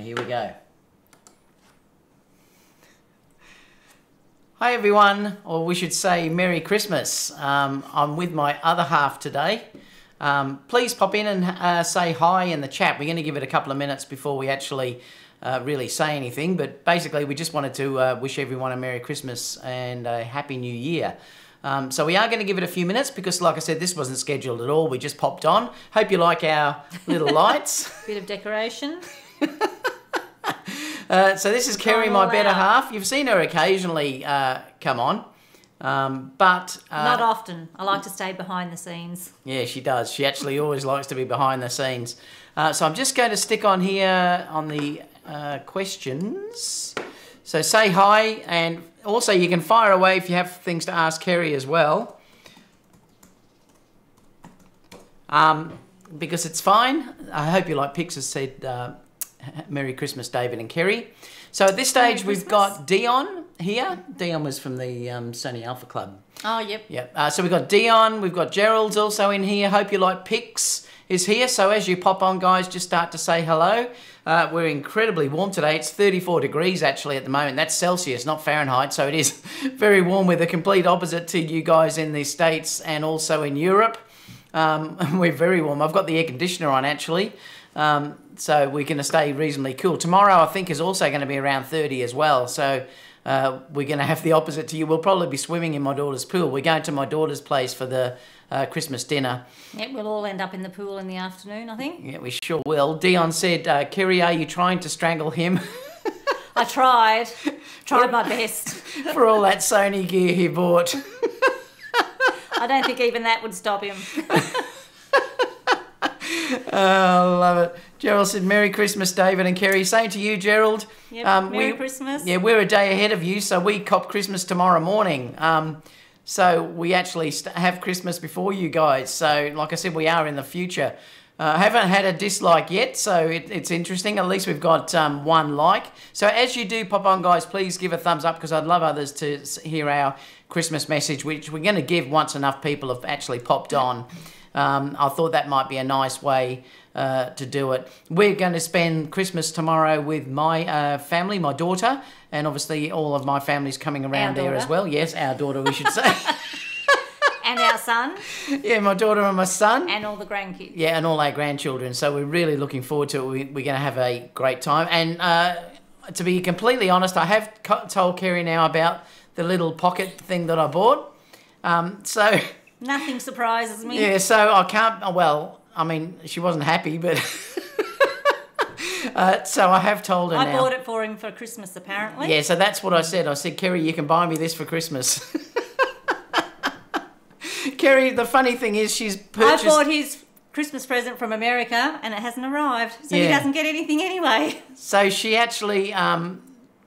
here we go. Hi everyone, or we should say Merry Christmas. I'm with my other half today. Please pop in and say hi in the chat. We're going to give it a couple of minutes before we actually really say anything, but basically we just wanted to wish everyone a Merry Christmas and a Happy New Year. So we are going to give it a few minutes because, like I said, this wasn't scheduled at all. We just popped on. Hope you like our little lights. Bit of decoration. So this is Carrie, my better half. You've seen her occasionally come on, but... not often. I like to stay behind the scenes. Yeah, she does. She actually always likes to be behind the scenes. So I'm just going to stick on here on the questions. So say hi, and also you can fire away if you have things to ask Carrie as well. Because it's fine. I hope you like pics, as said... Merry Christmas, David and Kerrie. So at this stage, we've got Dion here. Dion was from the Sony Alpha Club. Oh, yep. Yep. So we've got Dion. We've got Gerald's also in here. Hope you like pics is here. So as you pop on, guys, just start to say hello. We're incredibly warm today. It's 34 degrees actually at the moment. That's Celsius, not Fahrenheit. So it is very warm. We're the complete opposite to you guys in the States and also in Europe. We're very warm. I've got the air conditioner on actually. So we're going to stay reasonably cool. Tomorrow, I think, is also going to be around 30 as well. So we're going to have the opposite to you. We'll probably be swimming in my daughter's pool. We're going to my daughter's place for the Christmas dinner. Yeah, we'll all end up in the pool in the afternoon, I think. Yeah, we sure will. Dion said, Kerrie, are you trying to strangle him? I tried. Tried my best. For all that Sony gear he bought. I don't think even that would stop him. Oh, I love it. Gerald said, Merry Christmas, David and Kerrie. Same to you, Gerald. Yep, Merry Christmas. Yeah, we're a day ahead of you, so we cop Christmas tomorrow morning. So we actually have Christmas before you guys. So, like I said, we are in the future. Haven't had a dislike yet, so it's interesting. At least we've got one like. So as you do pop on, guys, please give a thumbs up because I'd love others to hear our Christmas message, which we're going to give once enough people have actually popped on. I thought that might be a nice way to do it. We're going to spend Christmas tomorrow with my family, my daughter, and obviously all of my family's coming around there as well. Yes, our daughter, we should say. And our son. Yeah, my daughter and my son. And all the grandkids. Yeah, and all our grandchildren. So we're really looking forward to it. We're going to have a great time. And to be completely honest, I have told Kerrie now about the little pocket thing that I bought. So... Nothing surprises me. Yeah, so I can't... Well, I mean, she wasn't happy, but... so I have told her now. I bought it for him for Christmas, apparently. Yeah, so that's what I said. I said, Kerrie, you can buy me this for Christmas. Kerrie, the funny thing is she's purchased... I bought his Christmas present from America and it hasn't arrived. So he doesn't get anything anyway. So she actually...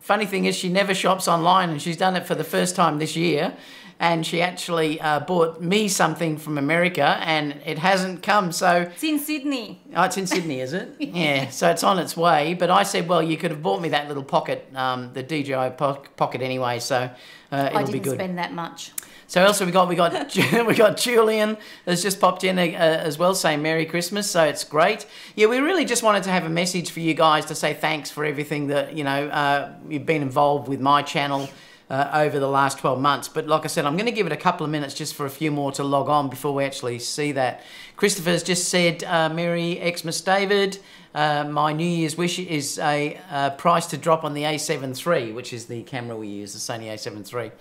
funny thing is she never shops online and she's done it for the first time this year. And she actually bought me something from America and it hasn't come, so... It's in Sydney. Oh, it's in Sydney, is it? Yeah, so it's on its way. But I said, well, you could have bought me that little pocket, the DJI Pocket anyway, so it'll be good. I didn't spend that much. So also we got Julian has just popped in as well, saying Merry Christmas, so it's great. Yeah, we really just wanted to have a message for you guys to say thanks for everything that, you know, you've been involved with my channel over the last 12 months. But like I said, I'm going to give it a couple of minutes just for a few more to log on before we actually see that. Christopher's just said, Merry Xmas David. My New Year's wish is a price to drop on the A7 III, which is the camera we use, the Sony A7 III.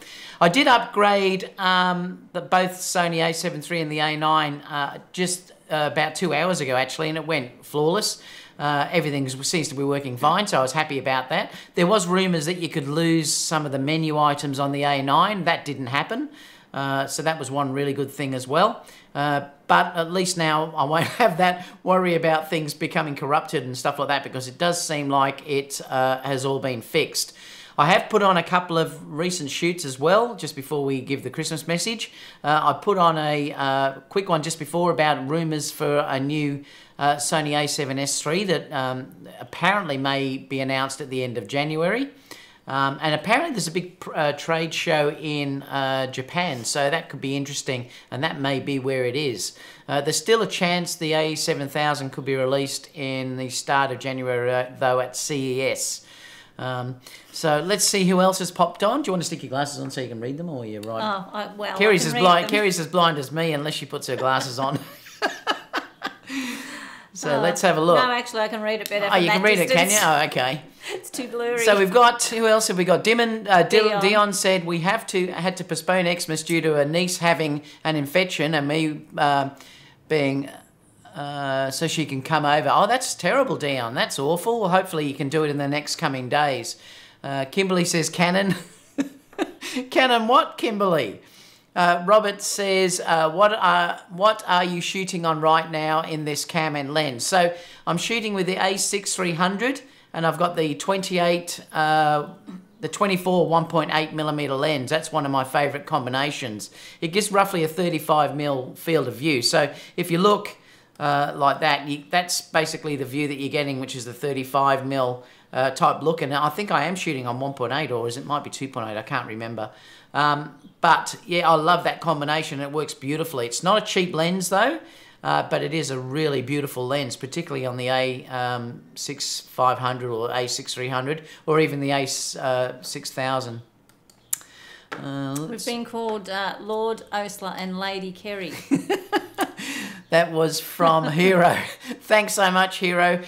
I did upgrade both Sony A7 III and the A9 just about 2 hours ago, actually, and it went flawless. Everything seems to be working fine, so I was happy about that. There was rumours that you could lose some of the menu items on the A9. That didn't happen, so that was one really good thing as well. But at least now I won't have that worry about things becoming corrupted and stuff like that, because it does seem like it has all been fixed. I have put on a couple of recent shoots as well, just before we give the Christmas message. I put on a quick one just before about rumours for a new Sony A7S III that apparently may be announced at the end of January. And apparently there's a big trade show in Japan, so that could be interesting, and that may be where it is. There's still a chance the AE7000 could be released in the start of January, though, at CES. So let's see who else has popped on. Do you want to stick your glasses on so you can read them, or you're right? Oh, well, Carrie's as blind as me unless she puts her glasses on. So let's have a look. No, actually, I can read it better. Oh, you can read it, can you? Oh, okay. It's too blurry. So we've got, who else have we got? Dion said we had to postpone Xmas due to a niece having an infection and me being, so she can come over. Oh, that's terrible, Dion. That's awful. Well, hopefully you can do it in the next coming days. Kimberly says Canon. Canon what, Kimberly? Robert says, what are you shooting on right now in this cam and lens? So I'm shooting with the A6300, and I've got the 24 1.8mm lens. That's one of my favourite combinations. It gives roughly a 35mm field of view. So if you look like that, that's basically the view that you're getting, which is the 35mm type look. And I think I am shooting on 1.8, or it might be 2.8, I can't remember. But yeah, I love that combination. It works beautifully. It's not a cheap lens though, but it is a really beautiful lens, particularly on the A6500 or A6300, or even the A6000. We've been called Lord Oastler and Lady Kerrie. That was from Hero. Thanks so much, Hero.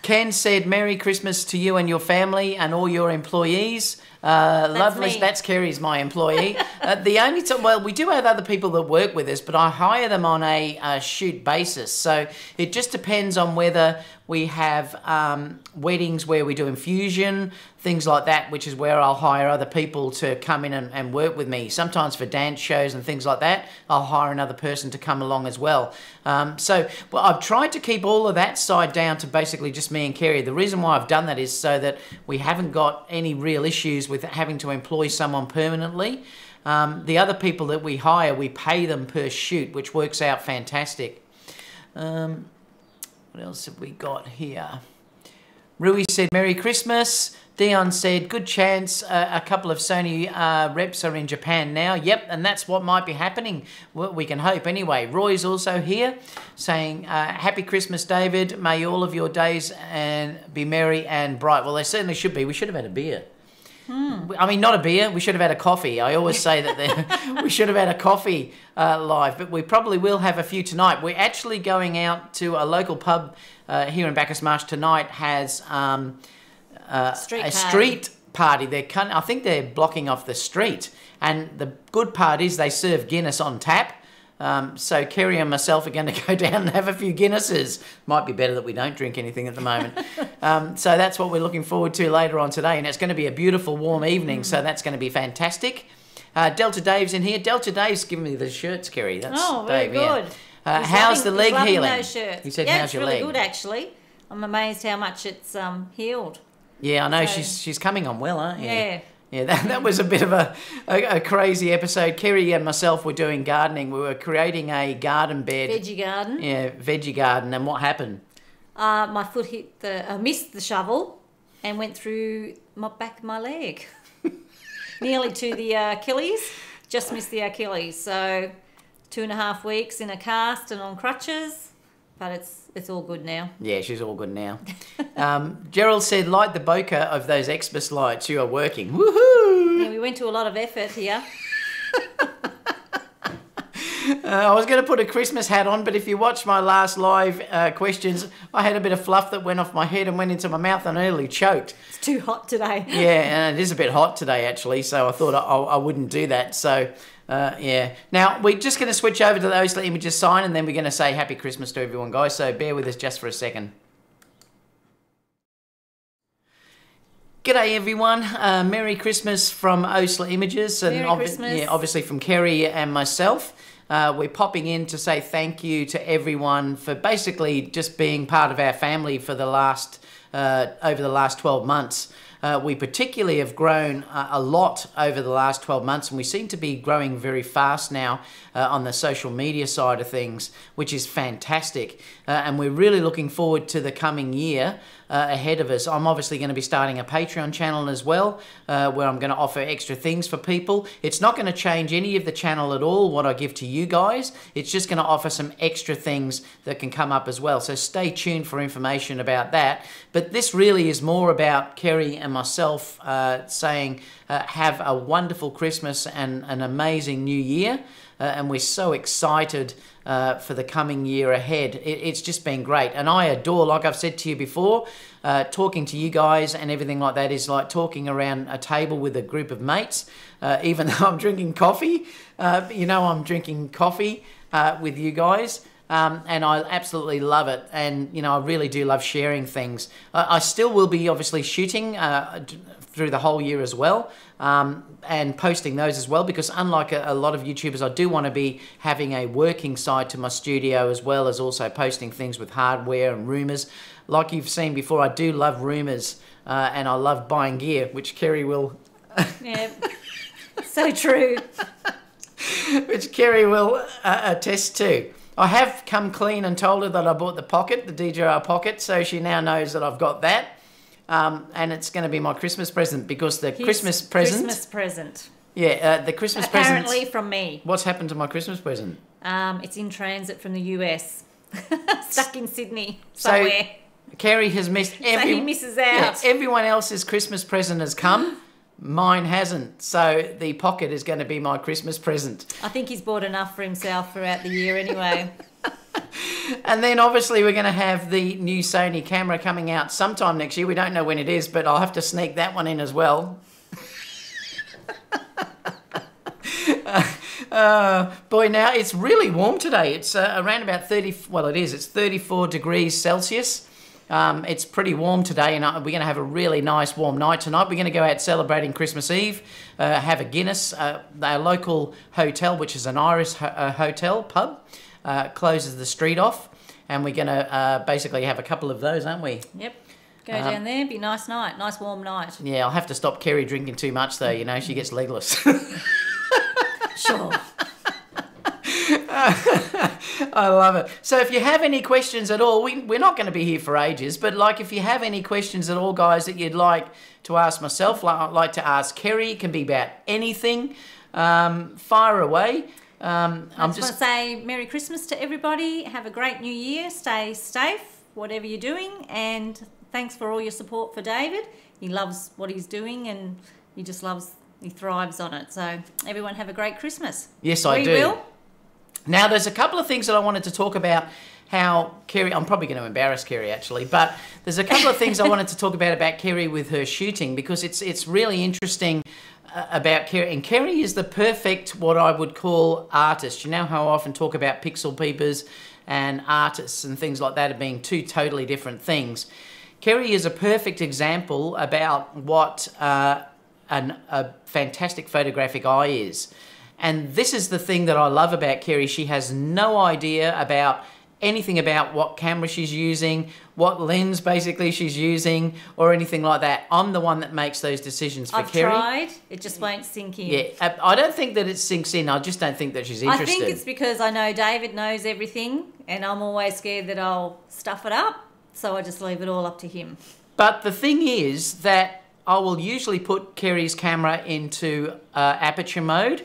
Ken said, Merry Christmas to you and your family and all your employees. Lovely. Me. That's Carrie's my employee. The only time, well, we do have other people that work with us, but I hire them on a shoot basis. So it just depends on whether we have weddings where we do infusion, things like that, which is where I'll hire other people to come in and work with me. Sometimes for dance shows and things like that, I'll hire another person to come along as well. So I've tried to keep all of that side down to basically just me and Carrie. The reason why I've done that is so that we haven't got any real issues with having to employ someone permanently. The other people that we hire, we pay them per shoot, which works out fantastic. What else have we got here? Rui said, Merry Christmas. Dion said, good chance a couple of Sony reps are in Japan now. Yep, and that's what might be happening. Well, we can hope anyway. Roy's also here saying, Happy Christmas, David. May all of your days be merry and bright. Well, they certainly should be. We should have had a beer. I mean, not a beer. We should have had a coffee. I always say that we should have had a coffee live, but we probably will have a few tonight. We're actually going out to a local pub here in Bacchus Marsh tonight. Has a street party. I think they're blocking off the street, and the good part is they serve Guinness on tap. So Kerrie and myself are going to go down and have a few Guinnesses. Might be better that we don't drink anything at the moment. So that's what we're looking forward to later on today, and it's going to be a beautiful warm evening, so that's going to be fantastic. Delta Dave's in here. Delta Dave's giving me the shirts, Kerrie. That's very Dave, good. Yeah. How's the leg healing? Those shirts. He said, yeah, how's your leg? leg? It's really good, actually. I'm amazed how much it's healed. Yeah, I know. So, she's coming on well, aren't you? Yeah. Yeah, that was a bit of a crazy episode. Kerrie and myself were doing gardening. We were creating a garden bed. Veggie garden. Yeah, veggie garden. And what happened? My foot missed the shovel and went through back of my leg. Nearly to the Achilles. Just missed the Achilles. So 2.5 weeks in a cast and on crutches. But it's all good now. Yeah, she's all good now. Gerald said, light the bokeh of those Xmas lights. You are working. Woohoo! Yeah, we went to a lot of effort here. I was going to put a Christmas hat on, but if you watch my last live questions, I had a bit of fluff that went off my head and went into my mouth and I nearly choked. It's too hot today. Yeah, and it is a bit hot today, actually, so I thought I wouldn't do that. So... yeah. Now, we're just going to switch over to the Oastler Images sign, and then we're going to say Happy Christmas to everyone, guys, so bear with us just for a second. G'day, everyone. Merry Christmas from Oastler Images. And Merry Christmas. Yeah, obviously from Carrie and myself. We're popping in to say thank you to everyone for basically just being part of our family for the last over the last 12 months. We particularly have grown a lot over the last 12 months, and we seem to be growing very fast now on the social media side of things, which is fantastic. And we're really looking forward to the coming year ahead of us. I'm obviously going to be starting a Patreon channel as well, where I'm going to offer extra things for people. It's not going to change any of the channel at all, what I give to you guys. It's just going to offer some extra things that can come up as well. So stay tuned for information about that. But this really is more about Kerrie and myself saying have a wonderful Christmas and an amazing new year. And we're so excited for the coming year ahead. It's just been great. And I adore, like I've said to you before, talking to you guys and everything like that is like talking around a table with a group of mates. Even though I'm drinking coffee, I'm drinking coffee with you guys. And I absolutely love it. And, I really do love sharing things. I still will be obviously shooting through the whole year as well, and posting those as well, because unlike a lot of YouTubers, I do want to be having a working side to my studio as well as also posting things with hardware and rumours. Like you've seen before, I do love rumours, and I love buying gear, which Kerrie will... Yeah, so true. Which Kerrie will attest to. I have come clean and told her that I bought the Pocket, the DJI Pocket, so she now knows that I've got that. And it's going to be my Christmas present, because the Christmas present. Yeah, the Christmas present. Apparently from me. What's happened to my Christmas present? It's in transit from the US. Stuck in Sydney somewhere. So Kerrie has missed so he misses out. Yeah, everyone else's Christmas present has come. Mine hasn't. So the Pocket is going to be my Christmas present. I think he's bought enough for himself throughout the year anyway. And then obviously we're going to have the new Sony camera coming out sometime next year. We don't know when it is, but I'll have to sneak that one in as well. Boy, now it's really warm today. It's around about 30, well it is, it's 34 degrees Celsius. It's pretty warm today, and we're going to have a really nice warm night tonight. We're going to go out celebrating Christmas Eve, have a Guinness. Our local hotel, which is an Irish hotel pub, closes the street off, and we're going to basically have a couple of those, aren't we? Yep. Go down there, be a nice night, nice warm night. Yeah, I'll have to stop Kerrie drinking too much though, she gets legless. Sure. I love it. So if you have any questions at all, we're not going to be here for ages, but if you have any questions at all, guys, that you'd like to ask myself, like to ask Kerrie, it can be about anything, fire away. I just want to say Merry Christmas to everybody. Have a great New Year. Stay safe, whatever you're doing, and thanks for all your support for David. He loves what he's doing, and he thrives on it. So everyone have a great Christmas. Yes, I do. Will. Now, there's a couple of things that I wanted to talk about. How Kerrie, I'm probably going to embarrass Kerrie actually, but there's a couple of things I wanted to talk about Kerrie with her shooting, because it's really interesting about Kerrie. And Kerrie is the perfect, what I would call, artist. You know how I often talk about pixel peepers and artists and things like that as being two totally different things. Kerrie is a perfect example about what a fantastic photographic eye is. And this is the thing that I love about Kerrie. She has no idea about anything about what camera she's using, what lens basically she's using, or anything like that. I'm the one that makes those decisions for Kerrie. I've tried. It just won't sink in. Yeah, I don't think that it sinks in. I just don't think that she's interested. I think it's because I know David knows everything, and I'm always scared that I'll stuff it up, so I just leave it all up to him. But the thing is that I will usually put Kerrie's camera into aperture mode,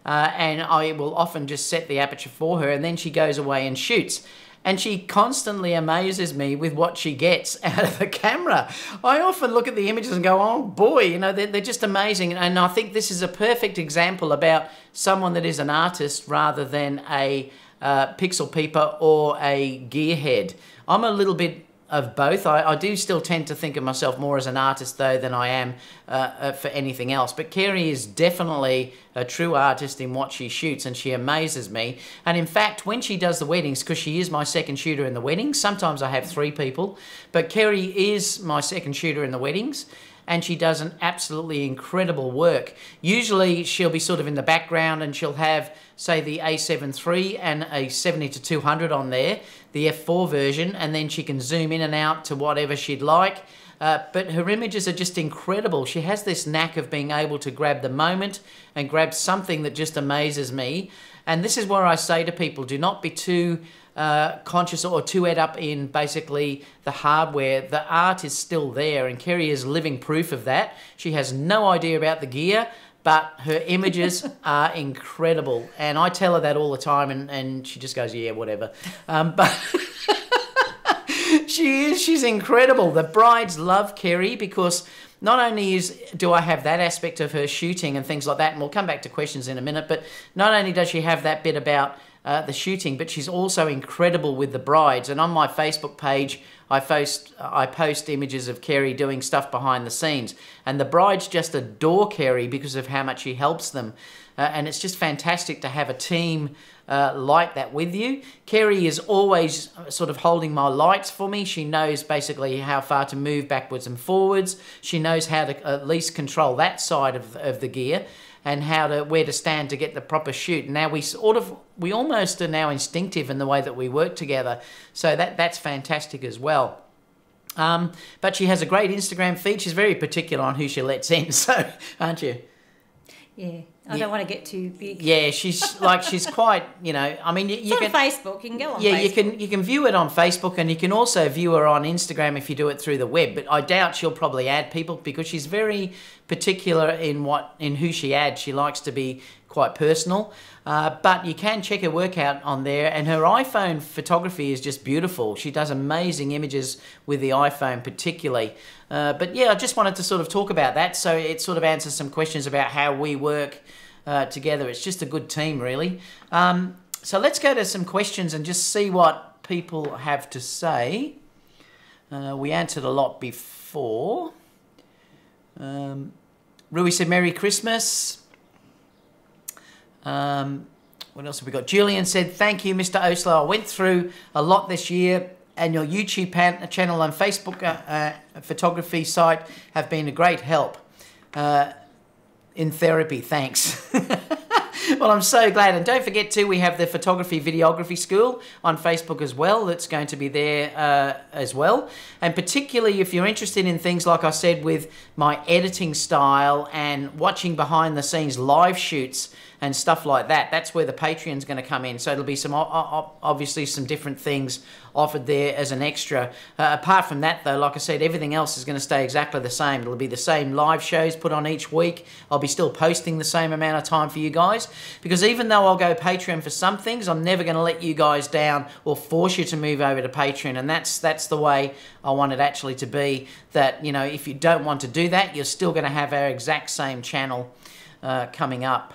and I will often just set the aperture for her, and then she goes away and shoots. And she constantly amazes me with what she gets out of the camera. I often look at the images and go, oh boy, they're just amazing. And I think this is a perfect example about someone that is an artist rather than a pixel peeper or a gearhead. I'm a little bit of both. I do still tend to think of myself more as an artist though than I am for anything else. But Kerrie is definitely a true artist in what she shoots, and she amazes me. And in fact, when she does the weddings, because she is my second shooter in the weddings, sometimes I have 3 people, but Kerrie is my second shooter in the weddings, and she does an absolutely incredible work. Usually she'll be sort of in the background, and she'll have, say, the A7 III and a 70-200 on there, the f4 version, and then she can zoom in and out to whatever she'd like. But her images are just incredible. She has this knack of being able to grab the moment and grab something that just amazes me. And this is where I say to people, do not be too conscious or too head up in basically the hardware. The art is still there, and Kerrie is living proof of that. She has no idea about the gear, but her images are incredible. And I tell her that all the time, and she just goes, yeah, whatever. But she's incredible. The brides love Kerrie because not only do I have that aspect of her shooting and things like that, and we'll come back to questions in a minute, but not only does she have that bit about the shooting, but she's also incredible with the brides. And on my Facebook page, I post images of Kerrie doing stuff behind the scenes. And the brides just adore Kerrie because of how much she helps them. And it's just fantastic to have a team like that with you. Kerrie is always sort of holding my lights for me. She knows basically how far to move backwards and forwards. She knows how to at least control that side of the gear, and where to stand to get the proper shoot. Now we almost are now instinctive in the way that we work together, so that's fantastic as well. But she has a great Instagram feed. She's very particular on who she lets in, so aren't you? Yeah, I don't want to get too big. Yeah, she's quite, I mean, you it's can on Facebook. You can go on. Yeah, Facebook. you can view it on Facebook, and you can also view her on Instagram if you do it through the web. But I doubt she'll probably add people because she's very particular in who she adds. She likes to be quite personal. But you can check her work out on there, and her iPhone photography is just beautiful. She does amazing images with the iPhone particularly. But yeah, I just wanted to sort of talk about that, so it sort of answers some questions about how we work together. It's just a good team, really. So let's go to some questions and just see what people have to say. We answered a lot before. Rui said Merry Christmas. What else have we got? Julian said, thank you, Mr. Oastler. I went through a lot this year, and your YouTube channel and Facebook photography site have been a great help in therapy. Thanks. Well, I'm so glad. And don't forget too, we have the photography videography school on Facebook as well. That's going to be there as well. And particularly if you're interested in things, like I said, with my editing style and watching behind the scenes live shoots and stuff like that, that's where the Patreon's going to come in. So it'll be some obviously some different things offered there as an extra. Apart from that though, like I said, everything else is going to stay exactly the same. It'll be the same live shows put on each week. I'll be still posting the same amount of time for you guys, because even though I'll go Patreon for some things, I'm never going to let you guys down or force you to move over to Patreon. And that's the way I want it actually to be, that, if you don't want to do that, you're still going to have our exact same channel coming up.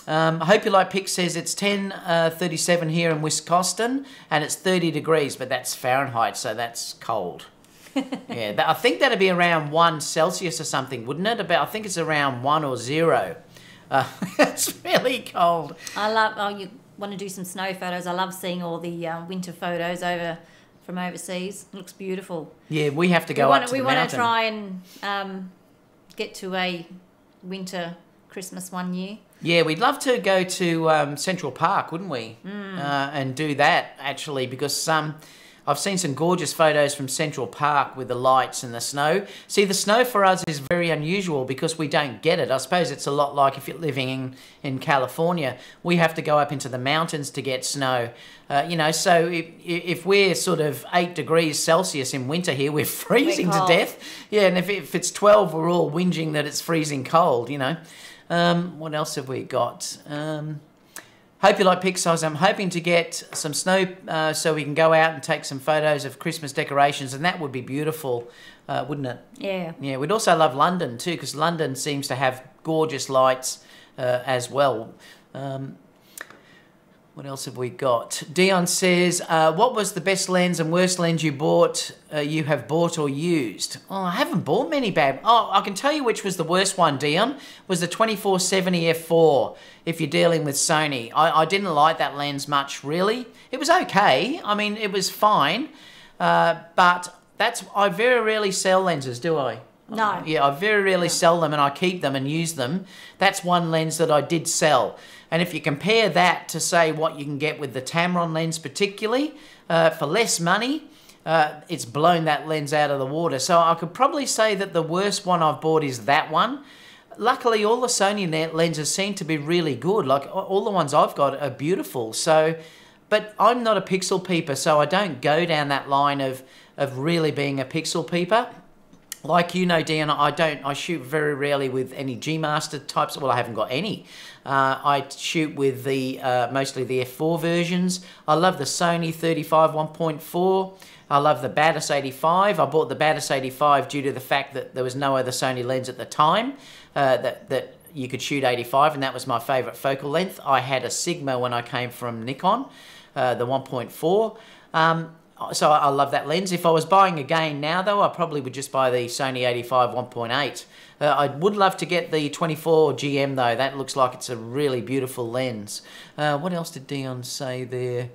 I hope you like Pick says it's 10:37 here in Wisconsin, and it's 30 degrees, but that's Fahrenheit, so that's cold. Yeah, I think that'd be around 1 Celsius or something, wouldn't it? I think it's around 1 or 0. It's really cold. You want to do some snow photos? I love seeing all the winter photos from overseas. It looks beautiful. Yeah, we have to go up to the mountain. We want to try and get to a winter Christmas one year. Yeah, we'd love to go to Central Park, wouldn't we? And do that, actually, because I've seen some gorgeous photos from Central Park with the lights and the snow. See, the snow for us is very unusual because we don't get it. I suppose it's a lot like if you're living in California. We have to go up into the mountains to get snow. So if we're sort of 8 degrees Celsius in winter here, we're freezing to death. Yeah, and if it's 12, we're all whinging that it's freezing cold, What else have we got? Hope you like Pixars. I'm hoping to get some snow so we can go out and take some photos of Christmas decorations, and that would be beautiful, wouldn't it? Yeah. Yeah, we'd also love London too, because London seems to have gorgeous lights as well. What else have we got? Dion says, what was the best lens and worst lens you have bought or used? Oh, I haven't bought many bad. Oh, I can tell you which was the worst one, Dion, was the 24-70 f4, if you're dealing with Sony. I didn't like that lens much, really. It was okay. I mean, it was fine. But I very rarely sell lenses, do I? No. Yeah, I very rarely sell them, and I keep them and use them. That's one lens that I did sell. And if you compare that to, say, what you can get with the Tamron lens particularly, for less money, it's blown that lens out of the water. So I could probably say that the worst one I've bought is that one. Luckily, all the Sony lenses seem to be really good. Like all the ones I've got are beautiful. So, but I'm not a pixel peeper, so I don't go down that line of really being a pixel peeper. Like you know, Dean, I shoot very rarely with any G Master types. Well, I haven't got any. I shoot with the mostly the f4 versions. I love the Sony 35 1.4. I love the Batis 85. I bought the Batis 85 due to the fact that there was no other Sony lens at the time that you could shoot 85, and that was my favorite focal length. I had a Sigma when I came from Nikon, the 1.4. So I love that lens. If I was buying again now, though, I probably would just buy the Sony 85 1.8. I would love to get the 24 GM, though. That looks like it's a really beautiful lens. What else did Dion say there?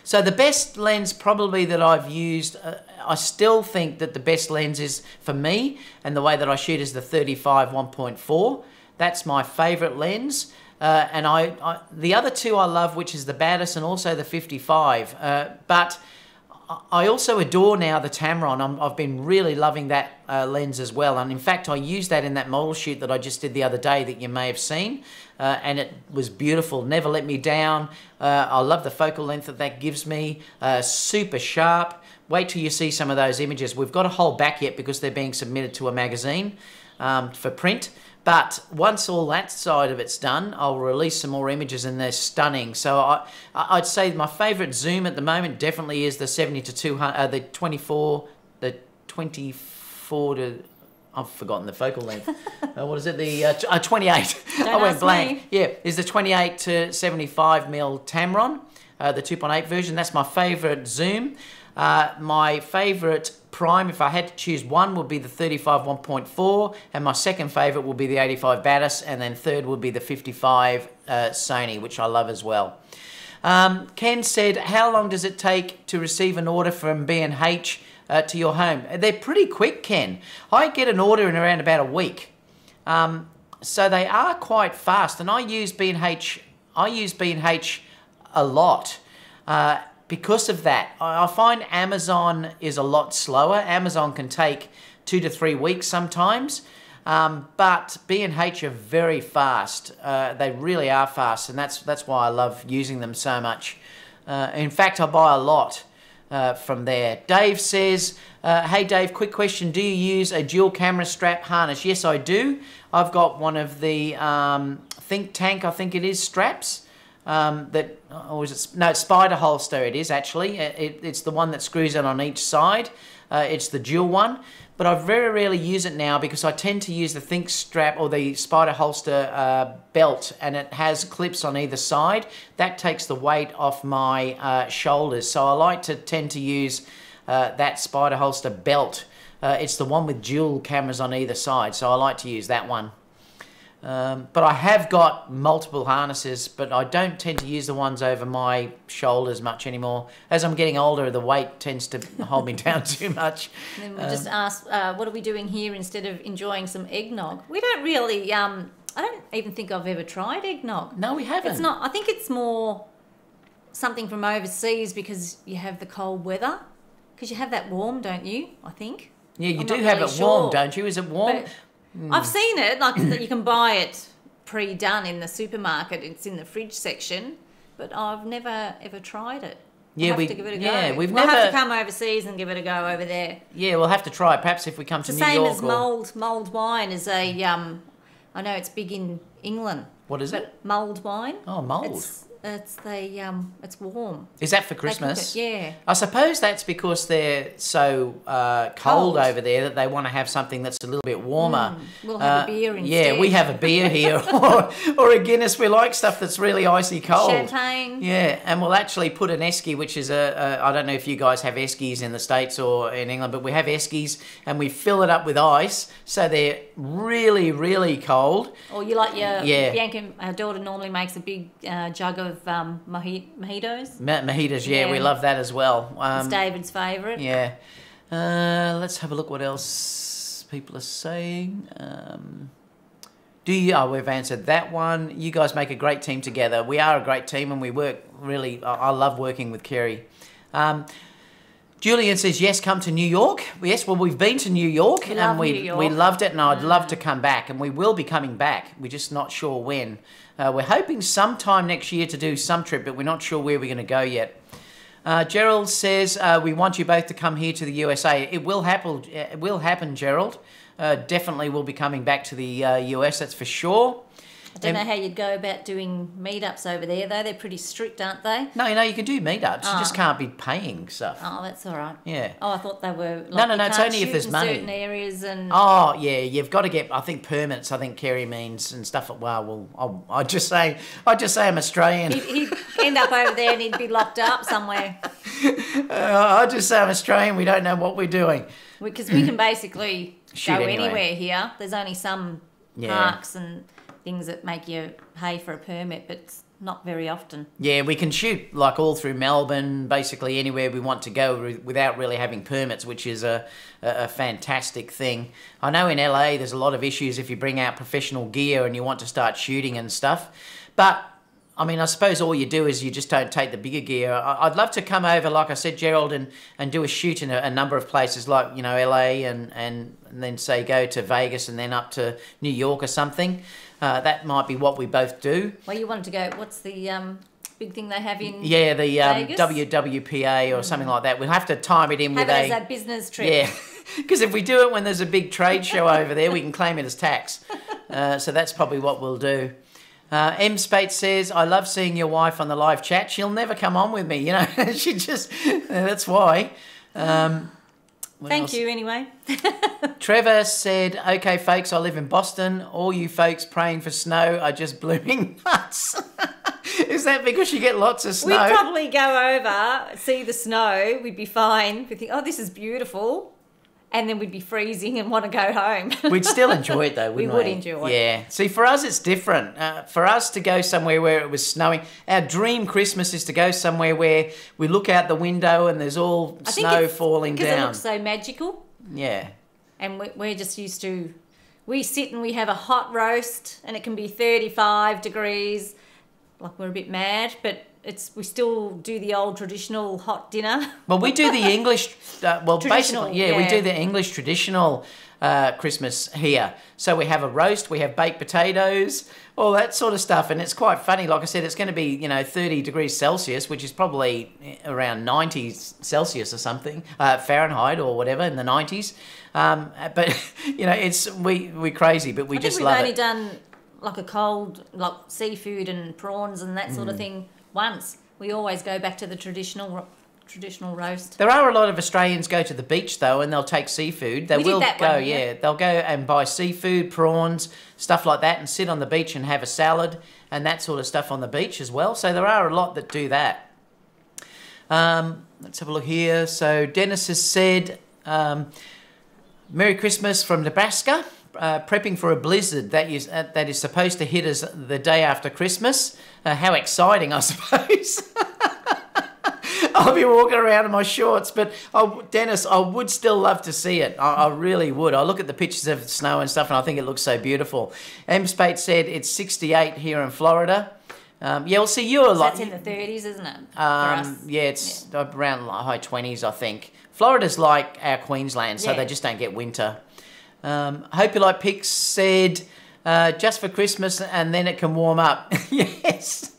So the best lens probably that I've used, I still think that the best lens is, for me, and the way that I shoot is the 35 1.4. That's my favourite lens. And the other two I love, which is the Batis and also the 55. But I also adore now the Tamron. I've been really loving that lens as well. And in fact, I used that in that model shoot that I just did the other day that you may have seen. And it was beautiful, never let me down. I love the focal length that gives me, super sharp. Wait till you see some of those images. We've got to hold back yet because they're being submitted to a magazine for print. But once all that side of it's done, I'll release some more images and they're stunning. So I'd say my favourite zoom at the moment definitely is the 70 to 200, the 24 to, I've forgotten the focal length. What is it? The 28. I went blank. Yeah, is the 28 to 75 mil Tamron, the 2.8 version. That's my favourite zoom. My favourite prime, if I had to choose one, would be the 35 1.4, and my second favourite would be the 85 Batis, and then third would be the 55 Sony, which I love as well. Ken said, how long does it take to receive an order from B&H to your home? They're pretty quick, Ken. I get an order in around about a week. So they are quite fast, and I use B&H a lot. Because of that, I find Amazon is a lot slower. Amazon can take 2 to 3 weeks sometimes, but B&H are very fast. They really are fast, and that's why I love using them so much. In fact, I buy a lot from there. Dave says, hey Dave, quick question. Do you use a dual camera strap harness? Yes, I do. I've got one of the Think Tank, I think it is, straps. It's Spider Holster it is actually. It's the one that screws in on each side. It's the dual one. But I very rarely use it now because I tend to use the Think strap or the Spider Holster belt, and it has clips on either side. That takes the weight off my shoulders. So I like to tend to use that Spider Holster belt. It's the one with dual cameras on either side. So I like to use that one. But I have got multiple harnesses, but I don't tend to use the ones over my shoulders much anymore. As I'm getting older, the weight tends to hold me down too much. And then we'll just ask, what are we doing here instead of enjoying some eggnog? We don't really, I don't even think I've ever tried eggnog. No, we haven't. It's not, I think it's more something from overseas because you have the cold weather. Because you have that warm, don't you, I think? Yeah, you do have it warm, don't you? Is it warm? But I've seen it, like you can buy it pre-done in the supermarket. It's in the fridge section, but I've never ever tried it. Yeah, we'll have to give it a go. We'll have to come overseas and give it a go over there. Yeah, we'll have to try it. Perhaps if we come to New York. It's the same as mulled wine is a I know it's big in England. What is it? Mulled wine. Oh, mulled. It's warm. Is that for Christmas? Yeah. I suppose that's because they're so cold over there that they want to have something that's a little bit warmer. We'll have a beer instead. Yeah, we have a beer here or a Guinness. We like stuff that's really icy cold. Champagne. Yeah, and we'll actually put an esky, which is I don't know if you guys have eskies in the States or in England, but we have eskies and we fill it up with ice so they're really, really cold. Or you like your Bianca, our daughter normally makes a big jug of mojitos. Mojitos, yeah, we love that as well. It's David's favourite. Yeah. Let's have a look what else people are saying. We've answered that one. You guys make a great team together. We are a great team and we work really, I love working with Carrie. Julian says, yes, come to New York. Yes, well, we've been to New York and we loved it, and I'd love to come back, and we will be coming back. We're just not sure when. We're hoping sometime next year to do some trip, but we're not sure where we're going to go yet. Gerald says, we want you both to come here to the USA. It will happen, Gerald. Definitely we'll be coming back to the US, that's for sure. I don't know how you'd go about doing meetups over there, though. They're pretty strict, aren't they? No, you can do meetups. You just can't be paying stuff. Oh, that's all right. Yeah. Oh, I thought they were like, no, it's only if there's money. Certain areas and... Oh, yeah, you've got to get, I think, permits. I think Carrie means and stuff. Well, I'd just say I'm Australian. He'd end up over there and he'd be locked up somewhere. I'd just say I'm Australian. We don't know what we're doing. Because we can basically Shoot go anyway. anywhere here. There's only some parks and things that make you pay for a permit, but it's not very often. Yeah, we can shoot like all through Melbourne, basically anywhere we want to go without really having permits, which is a fantastic thing. I know in LA there's a lot of issues if you bring out professional gear and you want to start shooting and stuff. But, I mean, I suppose all you do is you just don't take the bigger gear. I'd love to come over, like I said, Gerald, and do a shoot in a number of places like, LA and then, say, go to Vegas and then up to New York or something. That might be what we both do. Well, you wanted to go, what's the big thing they have in the Vegas? WWPA or something like that. We'll have to time it in with as a business trip. Yeah, because if we do it when there's a big trade show over there, we can claim it as tax. So that's probably what we'll do. M. Spates says, I love seeing your wife on the live chat. She'll never come on with me, she just, that's why. Thank you anyway. Trevor said, okay, folks, I live in Boston. All you folks praying for snow are just blooming nuts. Is that because you get lots of snow? We'd probably go over, see the snow. We'd be fine. We'd think, oh, this is beautiful. And then we'd be freezing and want to go home. We'd still enjoy it though, wouldn't we? We would enjoy it. Yeah. See, for us, it's different. For us to go somewhere where it was snowing, our dream Christmas is to go somewhere where we look out the window and there's all snow falling down. Because it looks so magical. Yeah. And we're just used to, we sit and we have a hot roast and it can be 35 degrees. Like we're a bit mad, but we still do the old traditional hot dinner. Well, we do the English, basically, yeah, we do the English traditional Christmas here. So we have a roast, we have baked potatoes, all that sort of stuff. And it's quite funny. Like I said, it's going to be, 30 degrees Celsius, which is probably around 90 Celsius or something, Fahrenheit or whatever, in the 90s. But, we're crazy, but we just love it. I think we've only done like a cold, like seafood and prawns and that sort of thing once. We always go back to the traditional roast. There are a lot of Australians go to the beach though, and they'll take seafood. They'll go, they'll go and buy seafood, prawns, stuff like that, and sit on the beach and have a salad and that sort of stuff on the beach as well. So there are a lot that do that. Let's have a look here. So Dennis has said, Merry Christmas from Nebraska. Prepping for a blizzard that is supposed to hit us the day after Christmas. How exciting, I suppose. I'll be walking around in my shorts, but Dennis, I would still love to see it. I really would. I look at the pictures of snow and stuff and I think it looks so beautiful. M. Spate said it's 68 here in Florida. Well, see, you're that's in the 30s, isn't it? For us? Yeah, it's around high 20s, I think. Florida's like our Queensland, so they just don't get winter. Hope You Like Pics said, just for Christmas and then it can warm up. Yes.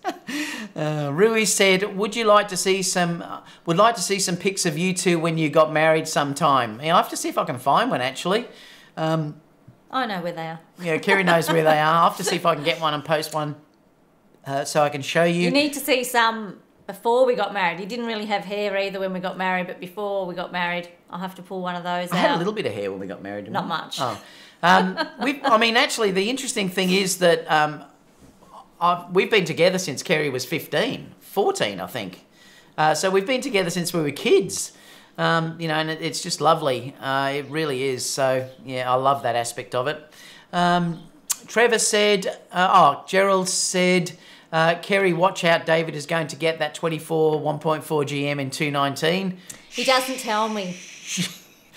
Rui said, would like to see some pics of you two when you got married sometime. I'll have to see if I can find one actually. I know where they are. Yeah, Carrie knows where they are. I'll have to see if I can get one and post one so I can show you. You need to see some before we got married. You didn't really have hair either when we got married, but before we got married, I'll have to pull one of those out. I had a little bit of hair when we got married. Not much. Oh. Actually, the interesting thing is that we've been together since Carrie was 14, I think. So we've been together since we were kids. And it's just lovely. It really is. So, yeah, I love that aspect of it. Trevor said, Gerald said, Kerrie, watch out, David is going to get that 24 1.4 GM in 219. He doesn't tell me.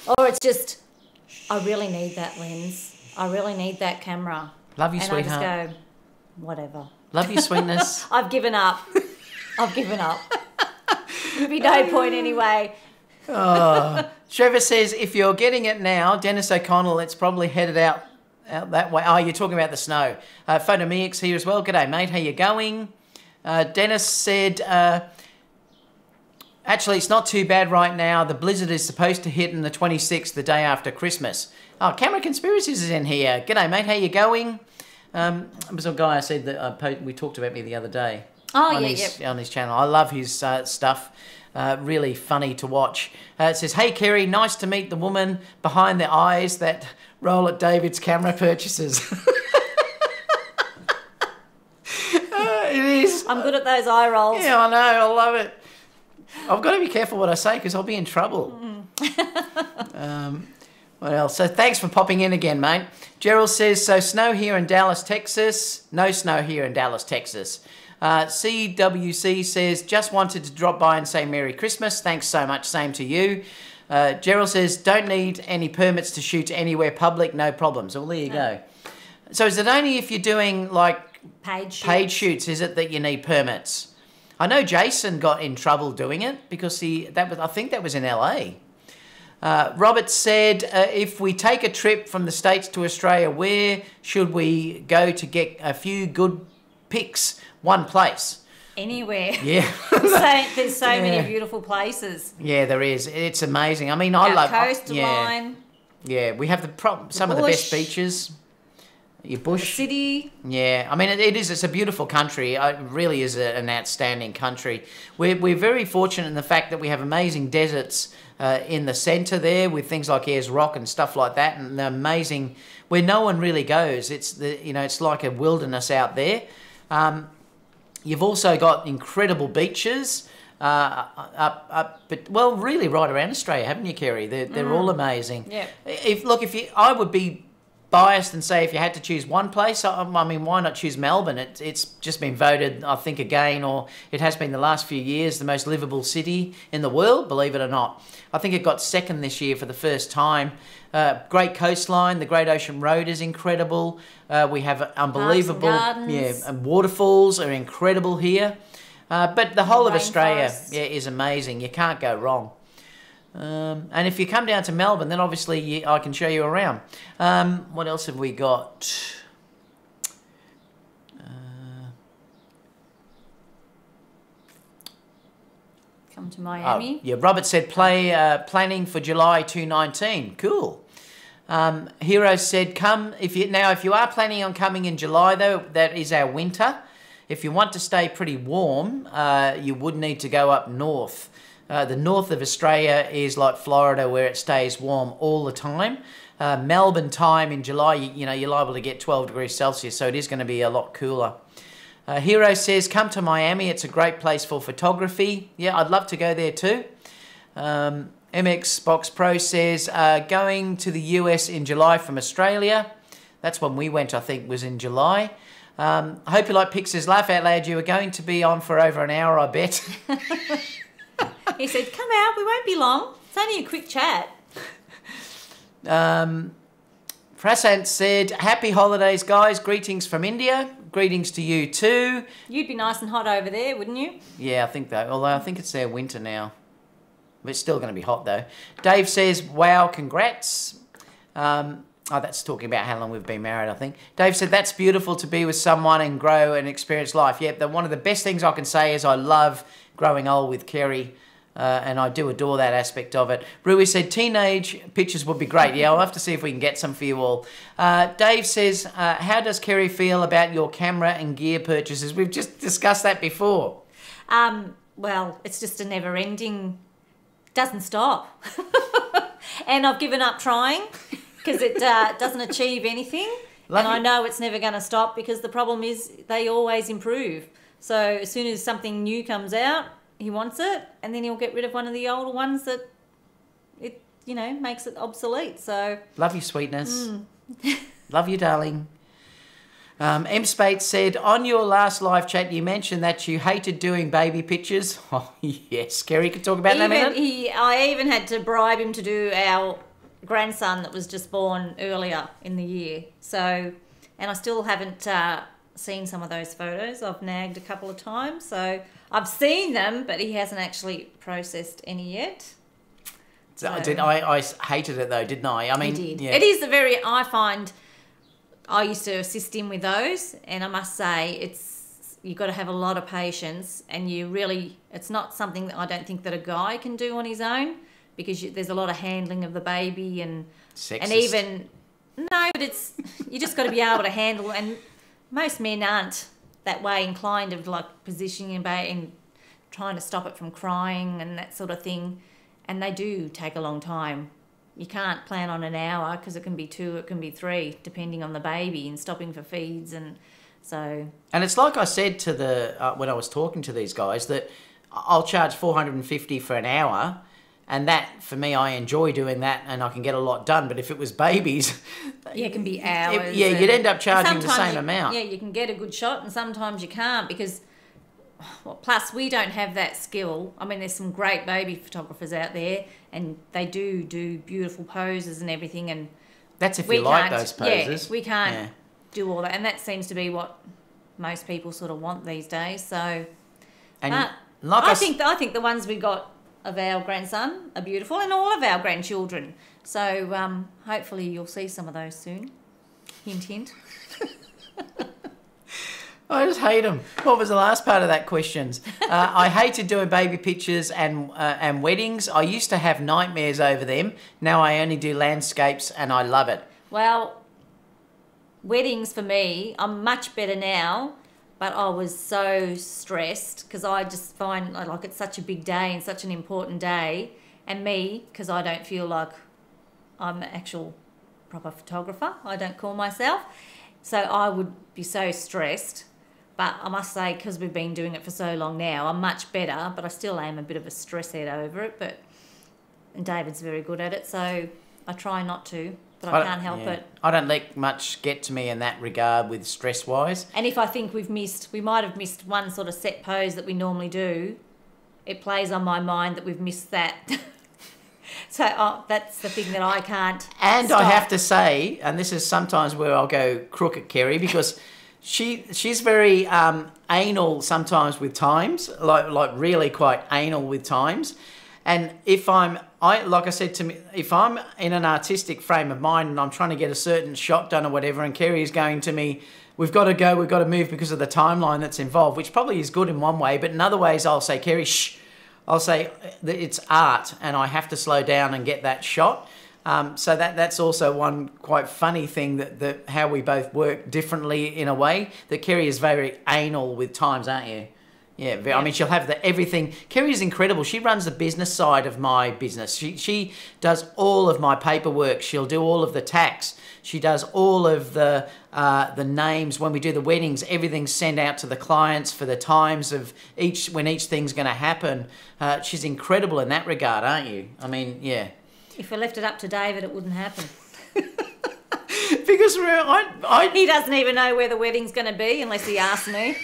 Or it's just, I really need that lens. I really need that camera. Love you, and sweetheart. I just go, whatever. Love you, sweetness. I've given up. There'll be no point anyway. Trevor says, if you're getting it now, Dennis O'Connell, it's probably headed out that way. Oh, you're talking about the snow. Photomix here as well. G'day, mate. How you going? Dennis said, actually, it's not too bad right now. The blizzard is supposed to hit on the 26th, the day after Christmas. Oh, Camera Conspiracies is in here. G'day, mate. How you going? It was a guy I said that we talked about me the other day. Oh, on his channel. I love his stuff. Really funny to watch. It says, hey, Kerrie, nice to meet the woman behind the eyes that roll at David's camera purchases. It is. I'm good at those eye rolls. Yeah, I know. I love it. I've got to be careful what I say because I'll be in trouble. What else? So thanks for popping in again, mate. Gerald says, so snow here in Dallas, Texas. No snow here in Dallas, Texas. CWC says, just wanted to drop by and say Merry Christmas. Thanks so much. Same to you. Gerald says, don't need any permits to shoot anywhere public. No problems. Well, there you go. So is it only if you're doing like paid shoots, is it, that you need permits? I know Jason got in trouble doing it because I think that was in LA. Robert said, if we take a trip from the States to Australia, where should we go to get a few good pics? One place. Anywhere. Yeah. There's so many beautiful places. Yeah, there is. It's amazing. I mean, I love coastline. Yeah, we have some of the best beaches. Your bush. The city. Yeah, I mean, it is. It's a beautiful country. It really is an outstanding country. We're very fortunate in the fact that we have amazing deserts in the centre there with things like Ayers Rock and stuff like that, and the amazing where no one really goes. It's like a wilderness out there. You've also got incredible beaches really right around Australia, haven't you, Kerrie? They're all amazing. Yeah. I would be biased and say if you had to choose one place, I mean, why not choose Melbourne? It's just been voted, I think, again, or it has been the last few years, the most livable city in the world, believe it or not. I think it got second this year for the first time. Great coastline, the Great Ocean Road is incredible. We have unbelievable, and waterfalls are incredible here. But the whole of Australia, is amazing. You can't go wrong. And if you come down to Melbourne, then obviously I can show you around. What else have we got? Come to Miami. Robert said planning for July 2019. Cool. Hero said if you are planning on coming in July, though, that is our winter. If you want to stay pretty warm, you would need to go up north. The north of Australia is like Florida, where it stays warm all the time. Melbourne time in July, you're liable to get 12 degrees Celsius, so it is going to be a lot cooler. Hero says, come to Miami. It's a great place for photography. Yeah, I'd love to go there too. MX Box Pro says, going to the US in July from Australia. That's when we went, I think, was in July. I hope you like Pix's Laugh Out Loud. You were going to be on for over an hour, I bet. He said, come out, we won't be long. It's only a quick chat. Prasant said, happy holidays, guys. Greetings from India. Greetings to you too. You'd be nice and hot over there, wouldn't you? Yeah, I think that. Although I think it's their winter now. But it's still going to be hot though. Dave says, wow, congrats. That's talking about how long we've been married, I think. Dave said, that's beautiful to be with someone and grow and experience life. Yeah, one of the best things I can say is I love growing old with Kerrie. And I do adore that aspect of it. Rui said, teenage pictures would be great. Yeah, I'll have to see if we can get some for you all. Dave says, how does Kerrie feel about your camera and gear purchases? We've just discussed that before. Well, it's just a never-ending, doesn't stop. And I've given up trying because it doesn't achieve anything. And I know it's never going to stop because the problem is they always improve. So as soon as something new comes out, he wants it, and then he'll get rid of one of the older ones that it, makes it obsolete. So love you, sweetness. Love you, darling. M. Spate said, on your last live chat, you mentioned that you hated doing baby pictures. Oh, yes. Kerrie could talk about that in a minute. I even had to bribe him to do our grandson that was just born earlier in the year. So, and I still haven't seen some of those photos. I've nagged a couple of times, so I've seen them, but he hasn't actually processed any yet. So I hated it though, didn't I? I mean, he did. Yeah. It is I find I used to assist him with those, and I must say you've got to have a lot of patience, and it's not something that I don't think that a guy can do on his own, because there's a lot of handling of the baby and Sexist. but you just got to be able to handle, and most men aren't that way inclined of like positioning and trying to stop it from crying and that sort of thing, and they do take a long time. You can't plan on an hour, because it can be 2, it can be 3, depending on the baby, and stopping for feeds. And so... And it's like I said to when I was talking to these guys, that I'll charge $450 for an hour, and that, for me, I enjoy doing that, and I can get a lot done. But if it was babies... Yeah, it can be hours. You'd end up charging the same amount. Yeah, you can get a good shot, and sometimes you can't, because... Well, plus, we don't have that skill. I mean, there's some great baby photographers out there, and they do beautiful poses and everything. And that's if you like those poses. Yeah, we can't do all that, and that seems to be what most people sort of want these days. So, and I think the ones we got of our grandson are beautiful, and all of our grandchildren. So, hopefully, you'll see some of those soon. Hint, hint. I just hate them. What was the last part of that question? I hated doing baby pictures and weddings. I used to have nightmares over them. Now I only do landscapes, and I love it. Well, weddings for me, I'm much better now, but I was so stressed, because I just find like it's such a big day and such an important day. And me, because I don't feel like I'm an actual proper photographer, I don't call myself. So I would be so stressed. But I must say, because we've been doing it for so long now, I'm much better, but I still am a bit of a stress head over it. And David's very good at it, so I try not to, but I can't help it. I don't let much get to me in that regard with stress-wise. And if I think we might have missed one sort of set pose that we normally do, it plays on my mind that we've missed that. So that's the thing that I can't stop. I have to say, and this is sometimes where I'll go crooked, Kerrie, because... She's very anal sometimes with times, like really quite anal with times. And if like I said to me, if I'm in an artistic frame of mind and I'm trying to get a certain shot done or whatever, and Kerrie's going to me, we've got to move because of the timeline that's involved, which probably is good in one way, but in other ways I'll say, Kerrie, shh. I'll say that it's art and I have to slow down and get that shot. So that's also one quite funny thing that how we both work differently in a way. That Kerrie is very anal with times, aren't you? Yeah. I mean, she'll have everything. Kerrie is incredible. She runs the business side of my business. She does all of my paperwork. She'll do all of the tax. She does all of the names when we do the weddings. Everything's sent out to the clients for the times of when each thing's going to happen. She's incredible in that regard, aren't you? I mean, yeah. If we left it up to David, it wouldn't happen. Because he doesn't even know where the wedding's going to be unless he asks me.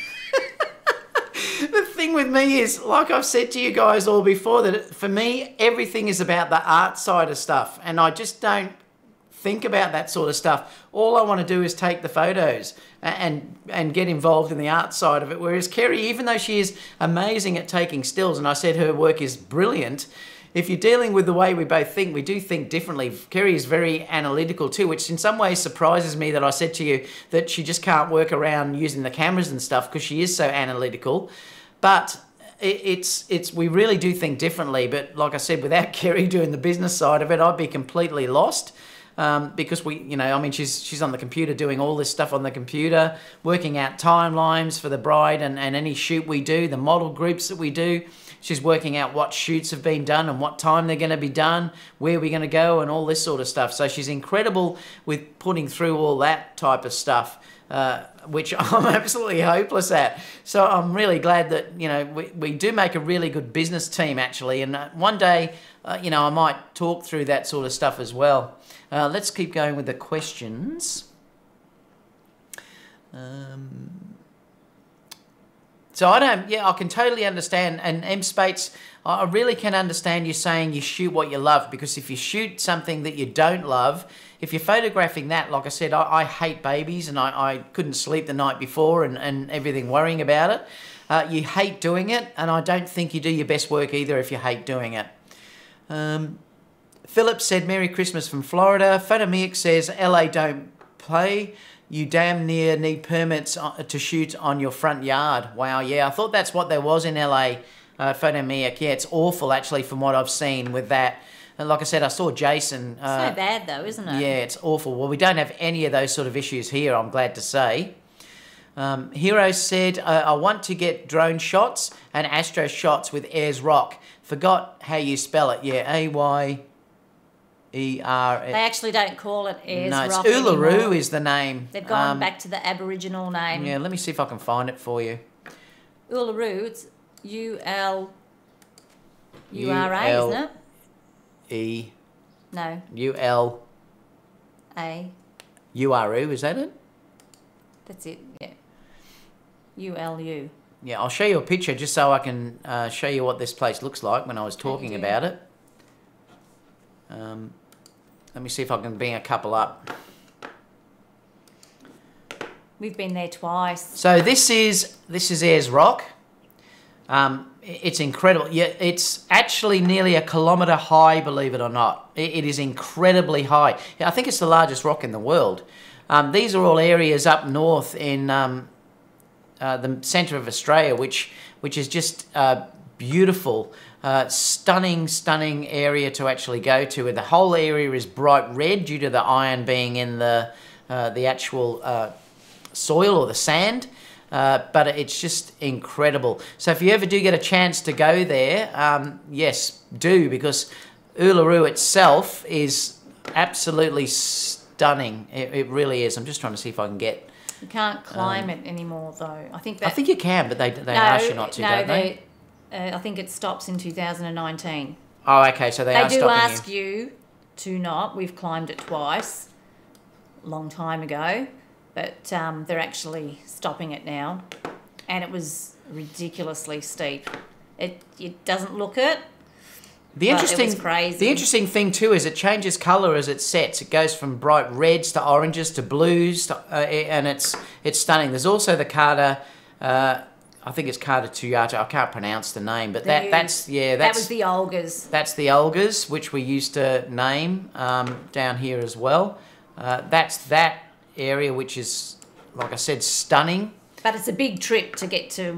The thing with me is, like I've said to you guys all before, that for me, everything is about the art side of stuff. And I just don't think about that sort of stuff. All I want to do is take the photos and get involved in the art side of it. Whereas Kerrie, even though she is amazing at taking stills, and I said her work is brilliant, if you're dealing with the way we both think, we do think differently. Kerrie is very analytical too, which in some ways surprises me that I said to you that she just can't work around using the cameras and stuff, because she is so analytical. But we really do think differently. But like I said, without Kerrie doing the business side of it, I'd be completely lost. Because she's on the computer doing all this stuff on the computer, working out timelines for the bride and any shoot we do, the model groups that we do. She's working out what shoots have been done and what time they're going to be done, where we're going to go, and all this sort of stuff. So she's incredible with putting through all that type of stuff, which I'm absolutely hopeless at. So I'm really glad that, we do make a really good business team, actually. And one day, I might talk through that sort of stuff as well. Let's keep going with the questions. So I can totally understand. And M. Spates, I really can understand you saying you shoot what you love, because if you shoot something that you don't love, if you're photographing that, like I said, I hate babies, and I couldn't sleep the night before and everything worrying about it. You hate doing it, and I don't think you do your best work either if you hate doing it. Philip said, Merry Christmas from Florida. Photomeic says, LA don't play. You damn near need permits to shoot on your front yard. Wow, yeah, I thought that's what there was in LA, Photomeic. Yeah, it's awful, actually, from what I've seen with that. And like I said, I saw Jason. It's so bad, though, isn't it? Yeah, it's awful. Well, we don't have any of those sort of issues here, I'm glad to say. Hero said, I want to get drone shots and astro shots with Ayers Rock. Forgot how you spell it. Yeah, AYER. They actually don't call it Ayers Rock. No, it's Uluru anymore. Is the name. They've gone back to the Aboriginal name. Yeah, let me see if I can find it for you. Uluru, it's ULURA, isn't it? E. No. UL. A. URU, is that it? That's it, yeah. ULU. Yeah, I'll show you a picture just so I can show you what this place looks like when I was talking about it. Let me see if I can bring a couple up. We've been there twice. So this is Ayers Rock. It's incredible. Yeah, it's actually nearly 1 kilometre high, believe it or not. It is incredibly high. I think it's the largest rock in the world. These are all areas up north in the centre of Australia, which is just beautiful, stunning area to actually go to. And the whole area is bright red due to the iron being in the actual soil or the sand. But it's just incredible. So if you ever do get a chance to go there, yes, do, because Uluru itself is absolutely stunning. It really is. I'm just trying to see if I can get... You can't climb it anymore, though. I think you can, but they ask you not to, don't they? I think it stops in 2019. Oh, okay, so they are stopping you. They do ask you to not. We've climbed it twice, a long time ago. But they're actually stopping it now, and it was ridiculously steep. It doesn't look it. It was crazy. The interesting thing too is it changes colour as it sets. It goes from bright reds to oranges to blues, and it's stunning. There's also the Carter. I think it's Carter Tuyata. I can't pronounce the name, but that was the Olgas. That's the Olgas, which we used to name down here as well. That's that area, which is, like I said, stunning. But it's a big trip to get to...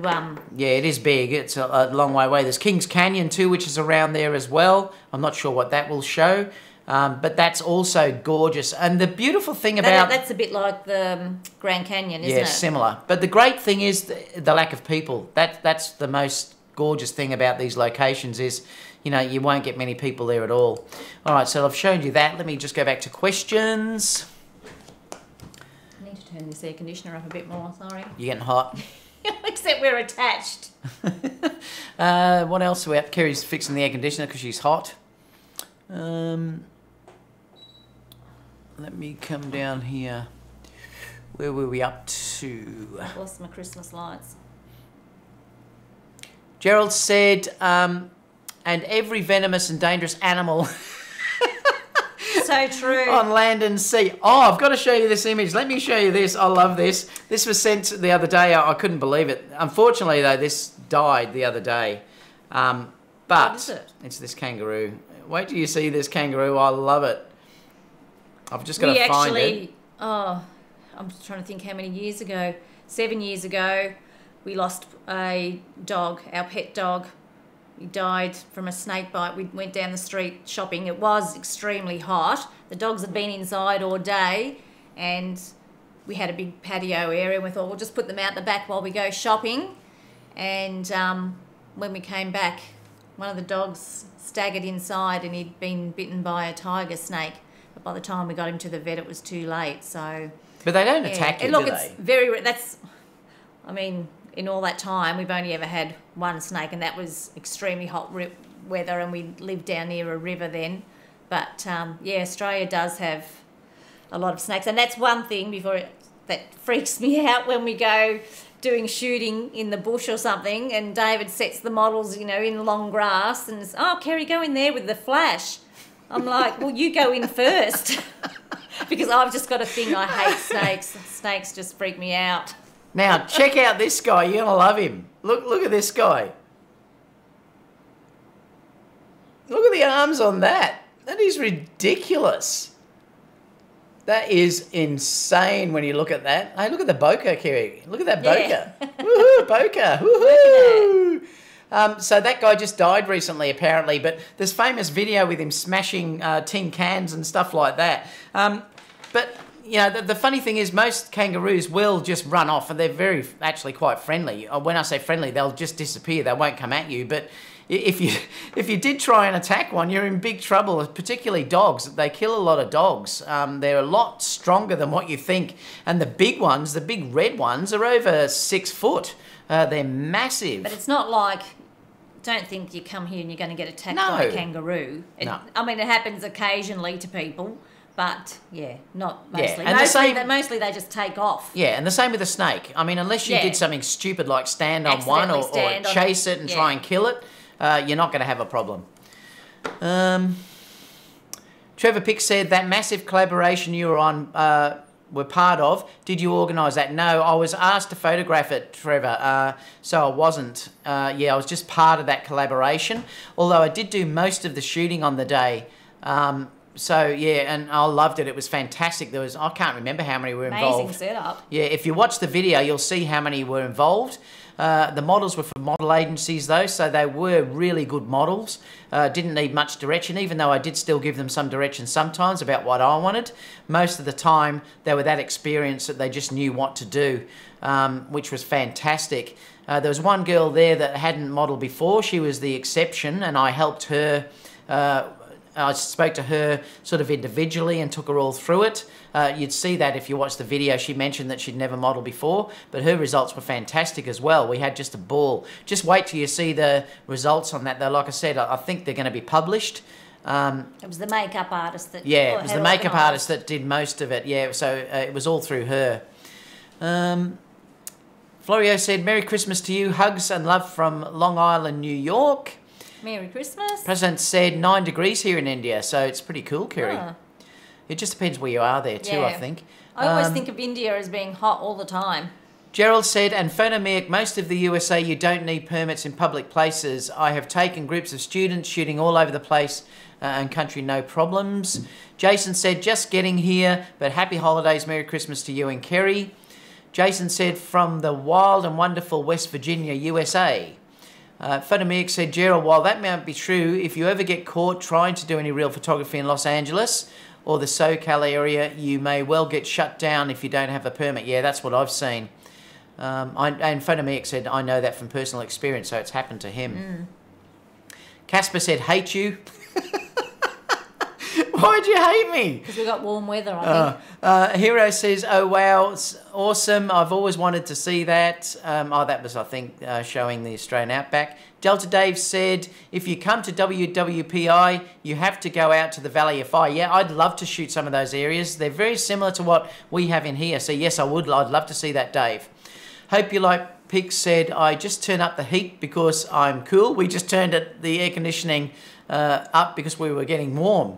Yeah, it is big. It's a long way away. There's Kings Canyon too, which is around there as well. I'm not sure what that will show, but that's also gorgeous. And the beautiful thing about... That's a bit like the Grand Canyon, isn't it? Yeah, similar. But the great thing is the lack of people. That's the most gorgeous thing about these locations is, you know, you won't get many people there at all. All right, so I've shown you that. Let me just go back to questions. Turn this air conditioner up a bit more, sorry. You're getting hot. Except we're attached. What else are we at? Kerry's fixing the air conditioner because she's hot. Let me come down here. Where were we up to? I've lost my Christmas lights. Gerald said, and every venomous and dangerous animal... So true. On land and sea. Oh, I've got to show you this image. Let me show you this. I love this. This was sent the other day. I couldn't believe it. Unfortunately, though, this died the other day. But what is it? It's this kangaroo. Wait till you see this kangaroo. I love it. I've just got to find it. Oh, I'm trying to think how many years ago. 7 years ago, we lost a dog, our pet dog. He died from a snake bite. We went down the street shopping. It was extremely hot. The dogs had been inside all day, and we had a big patio area. And we thought, we'll just put them out the back while we go shopping. And when we came back, one of the dogs staggered inside, and he'd been bitten by a tiger snake. But by the time we got him to the vet, it was too late. So, but they don't attack you, look, do it's they? very. I mean, in all that time, we've only ever had one snake, and that was extremely hot weather, and we lived down near a river then. But yeah, Australia does have a lot of snakes, and that's one thing that freaks me out when we go doing shooting in the bush or something, and David sets the models, you know, in long grass, and says, "Oh, Carrie, go in there with the flash." I'm like, well, you go in first, because I've just got a thing. I hate snakes. Snakes just freak me out. Now, check out this guy. You're going to love him. Look at this guy. Look at the arms on that. That is ridiculous. That is insane when you look at that. Hey, look at the bokeh, Carrie. Look at that bokeh. Yeah. Woohoo, bokeh. Woohoo. So that guy just died recently, apparently, but there's famous video with him smashing tin cans and stuff like that. But, you know, the funny thing is most kangaroos will just run off, and they're actually quite friendly. When I say friendly, they'll just disappear. They won't come at you. But if you did try and attack one, you're in big trouble, particularly dogs. They kill a lot of dogs. They're a lot stronger than what you think. And the big ones, the big red ones, are over 6 foot. They're massive. But it's not like, don't think you come here and you're going to get attacked by a kangaroo. No. I mean, it happens occasionally to people, but yeah, not mostly. Yeah, and mostly they just take off. Yeah, and the same with a snake. I mean, unless you did something stupid like stand on one or chase it and try and kill it, you're not going to have a problem. Trevor Pick said that massive collaboration you were part of, did you organise that? No, I was asked to photograph it, Trevor, so I wasn't. I was just part of that collaboration, although I did do most of the shooting on the day. So, yeah, and I loved it. It was fantastic. I can't remember how many were involved. Amazing setup. Yeah, if you watch the video, you'll see how many were involved. The models were from model agencies, though, so they were really good models. Didn't need much direction, even though I did still give them some direction sometimes about what I wanted. Most of the time, they were that experienced that they just knew what to do, which was fantastic. There was one girl there that hadn't modelled before. She was the exception, and I helped her. I spoke to her sort of individually and took her all through it. You'd see that if you watch the video. She mentioned that she'd never modelled before, but her results were fantastic as well. We had just a ball. Just wait till you see the results on that, though. Like I said, I think they're going to be published. It was the makeup artist that... Yeah, it was the makeup artist that did most of it. Yeah, so it was all through her. Florio said, Merry Christmas to you. Hugs and love from Long Island, New York. Merry Christmas. President said 9 degrees here in India, so it's pretty cool, Carrie. Oh. It just depends where you are there too, I think. I always think of India as being hot all the time. Gerald said, and Phonomeric, most of the USA, you don't need permits in public places. I have taken groups of students shooting all over the place and country, no problems. Jason said, just getting here, but happy holidays, Merry Christmas to you and Carrie. Jason said, from the wild and wonderful West Virginia, USA. Photomeric said, Gerald, while that might be true, if you ever get caught trying to do any real photography in Los Angeles or the SoCal area, you may well get shut down if you don't have a permit. Yeah, that's what I've seen. And Photomeric said, I know that from personal experience, so it's happened to him. Casper said, hate you. Why'd you hate me? Because we got warm weather, I think. Hero says, oh, wow, it's awesome. I've always wanted to see that. That was, I think, showing the Australian outback. Delta Dave said, if you come to WWPI, you have to go out to the Valley of Fire. Yeah, I'd love to shoot some of those areas. They're very similar to what we have in here. So, yes, I would. I'd love to see that, Dave. Hope you like Pig said, I just turn up the heat because I'm cool. We just turned the air conditioning up because we were getting warm.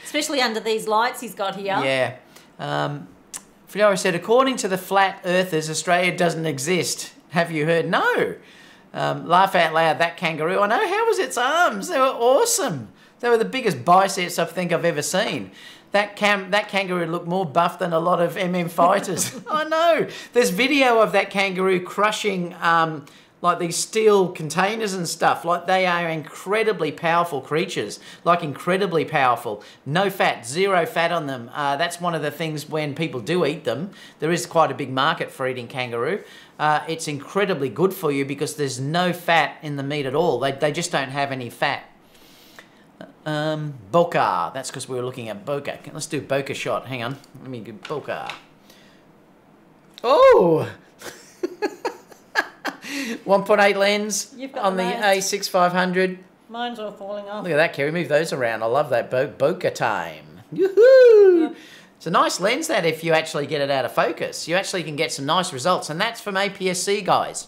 Especially under these lights he's got here. Yeah. Fiora said, according to the flat earthers, Australia doesn't exist. Have you heard? No. Laugh out loud, that kangaroo. I know, how was its arms? They were awesome. They were the biggest biceps I think I've ever seen. That kangaroo looked more buff than a lot of MM fighters. I know. There's video of that kangaroo crushing like these steel containers and stuff. Like, they are incredibly powerful creatures. Like, incredibly powerful. No fat, 0 fat on them. That's one of the things when people do eat them. There is quite a big market for eating kangaroo. It's incredibly good for you because there's no fat in the meat at all. They just don't have any fat. Bokeh. That's because we were looking at bokeh. Let's do bokeh shot. Hang on. Let me do bokeh. Oh! 1.8 lens on the A6500. Mine's all falling off. Look at that, Carrie. Move those around. I love that bokeh time. Yoo-hoo! Yep. It's a nice lens, that, if you actually get it out of focus. You actually can get some nice results, and that's from APS-C, guys.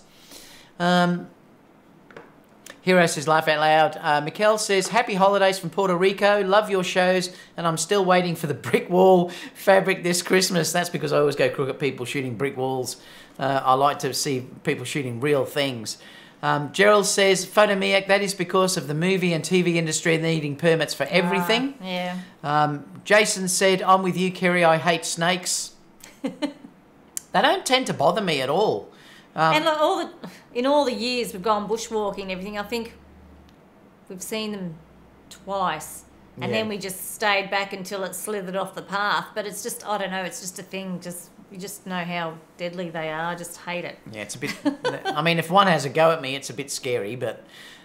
Hero says, laugh out loud. Mikel says, happy holidays from Puerto Rico. Love your shows, and I'm still waiting for the brick wall fabric this Christmas. That's because I always go crook at people shooting brick walls. I like to see people shooting real things. Gerald says, Photomiac, that is because of the movie and TV industry needing permits for everything. Yeah. Jason said, I'm with you, Kerrie, I hate snakes. They don't tend to bother me at all. And like in all the years we've gone bushwalking and everything, I think we've seen them twice. And then we just stayed back until it slithered off the path. But it's just, I don't know, it's just a thing. You just know how deadly they are. I just hate it. Yeah, it's a bit... I mean, if one has a go at me, it's a bit scary, but...